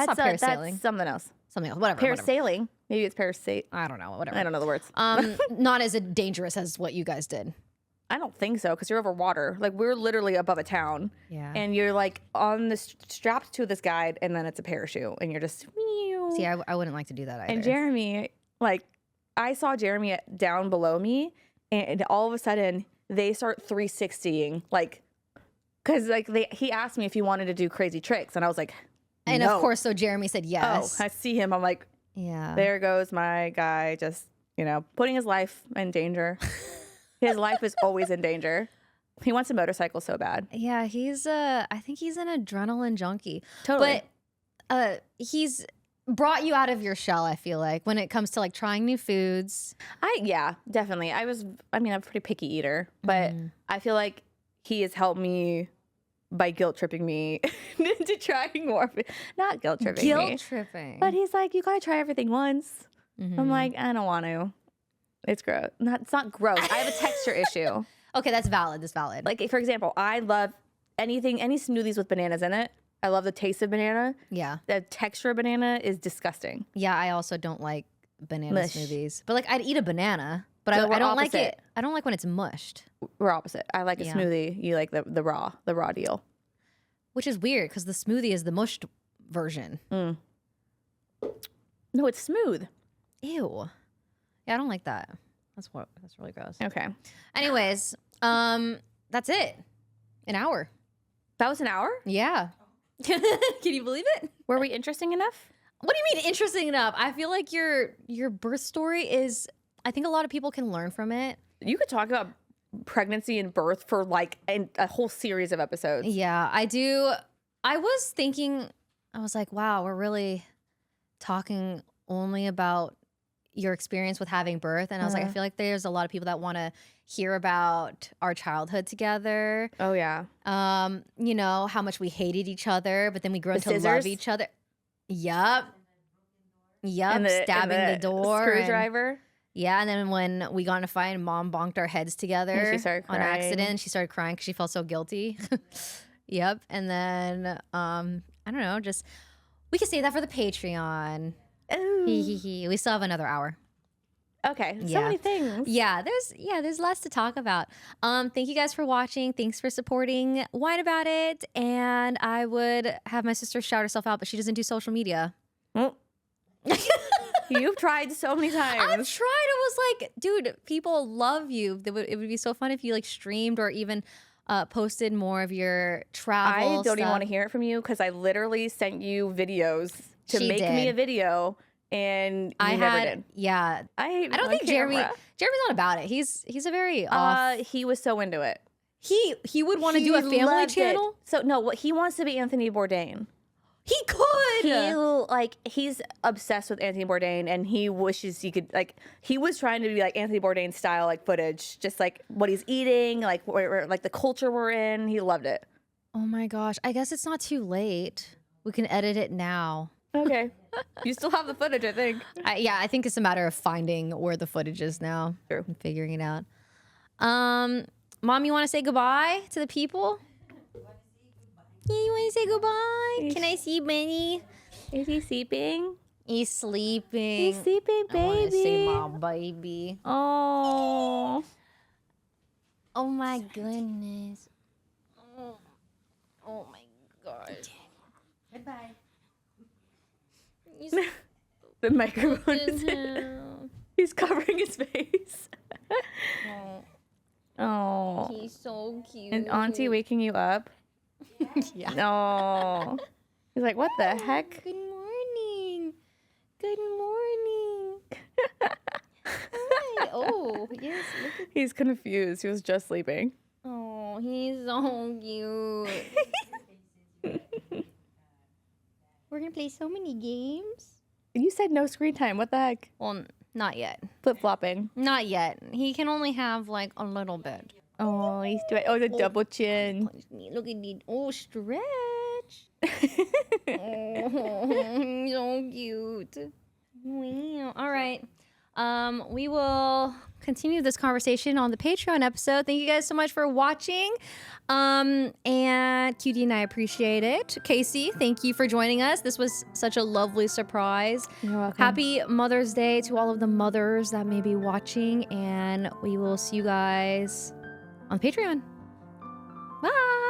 not parasailing. That's something else. Something else. Whatever. Parasailing. Maybe it's parasailing. I don't know. Whatever. I don't know the words. Not as dangerous as what you guys did. I don't think so, because you're over water. Like we're literally above a town. Yeah. And you're like on the strapped to this guide, and then it's a parachute, and you're just. See, I wouldn't like to do that either. And Jeremy, like, I saw Jeremy down below me, and all of a sudden they start 360ing, like, because like he asked me if he wanted to do crazy tricks, and I was like, and no. of course, so Jeremy said yes. Oh, I see him. I'm like, yeah. there goes my guy, just putting his life in danger. His life is always in danger. He wants a motorcycle so bad. Yeah, he's I think he's an adrenaline junkie. Totally. But he's brought you out of your shell, I feel like, when it comes to like trying new foods. Yeah, definitely. I'm a pretty picky eater, but I feel like he has helped me by guilt tripping me into trying more. Not guilt tripping me. Guilt tripping. But he's like, you gotta try everything once. I'm like, I don't want to. It's gross. It's not gross. I have a texture issue. Okay, that's valid. That's valid. Like, for example, I love any smoothies with bananas in it. I love the taste of banana. Yeah. The texture of banana is disgusting. Yeah, I also don't like banana Mush. smoothies. But like, I'd eat a banana, but So I don't we're like it. opposite. I don't like when it's mushed, We're opposite. I like a Yeah. smoothie. You like the raw deal. which is weird because the smoothie is the mushed version. No, it's smooth. Ew. Yeah, I don't like that. That's really gross. Okay. Anyways, that's it. An hour. That was an hour? Yeah. Can you believe it? Were we interesting enough? What do you mean interesting enough? I feel like your birth story is, I think a lot of people can learn from it. You could talk about pregnancy and birth for like a whole series of episodes. Yeah, I do. I was thinking, I was like, wow, we're really talking only about your experience with having birth. And I was like, I feel like there's a lot of people that want to hear about our childhood together. Oh, yeah. How much we hated each other, but then we grew to love scissors? each other. Yup. And Stabbing the door. Screwdriver. Yeah, and then when we got in a fight and mom bonked our heads together And she started on crying. accident, she started crying because she felt so guilty. Yep. And then, I don't know, just, we can save that for the Patreon. Ooh. We still have another hour. Okay. So Yeah. many things. Yeah, there's lots to talk about. Thank you guys for watching. Thanks for supporting Wine About It. And I would have my sister shout herself out, but she doesn't do social media. Well, you've tried so many times. I've tried. It was like, dude, people love you. It would be so fun if you like streamed or even posted more of your travel. I don't even want to hear it from you because I literally sent you videos to She make me did. a video, and you never did. Yeah. I don't think Jeremy's not about it. He's a very off. He was so into it. He would want to do a family loved channel. it. So no, what he wants to be Anthony Bourdain. He could. He's obsessed with Anthony Bourdain, and he wishes he could he was trying to be like Anthony Bourdain style footage, just like what he's eating, where the culture we're in. He loved it. Oh my gosh. I guess it's not too late. We can edit it now. Okay, you still have the footage, I think. I think it's a matter of finding where the footage is now. True. And figuring it out. Mom, you want to say goodbye to the people? Yeah, you want to say goodbye? Can I see Benni? Is he sleeping? He's sleeping. He's sleeping, baby. I want to say my baby. Oh. Oh my goodness. Oh my god. Goodbye. The microphone is He's covering his face. Oh. He's so cute. And Auntie waking you up? Yeah. No. He's like, what the heck? Good morning. Good morning. Hi. Oh, yes. Look at. He's confused. He was just sleeping. Oh, he's so cute. We're gonna play so many games. You said no screen time. What the heck? Well, not yet. Flip-flopping. Not yet. He can only have like a little bit. Oh, he's doing. Oh, the double chin. Look at the stretch. Oh, so cute. Wow. All right. We will continue this conversation on the Patreon episode. Thank you guys so much for watching. And QT and I appreciate it. Casey, thank you for joining us. This was such a lovely surprise. You're welcome. Happy Mother's Day to all of the mothers that may be watching, and we will see you guys on Patreon. Bye.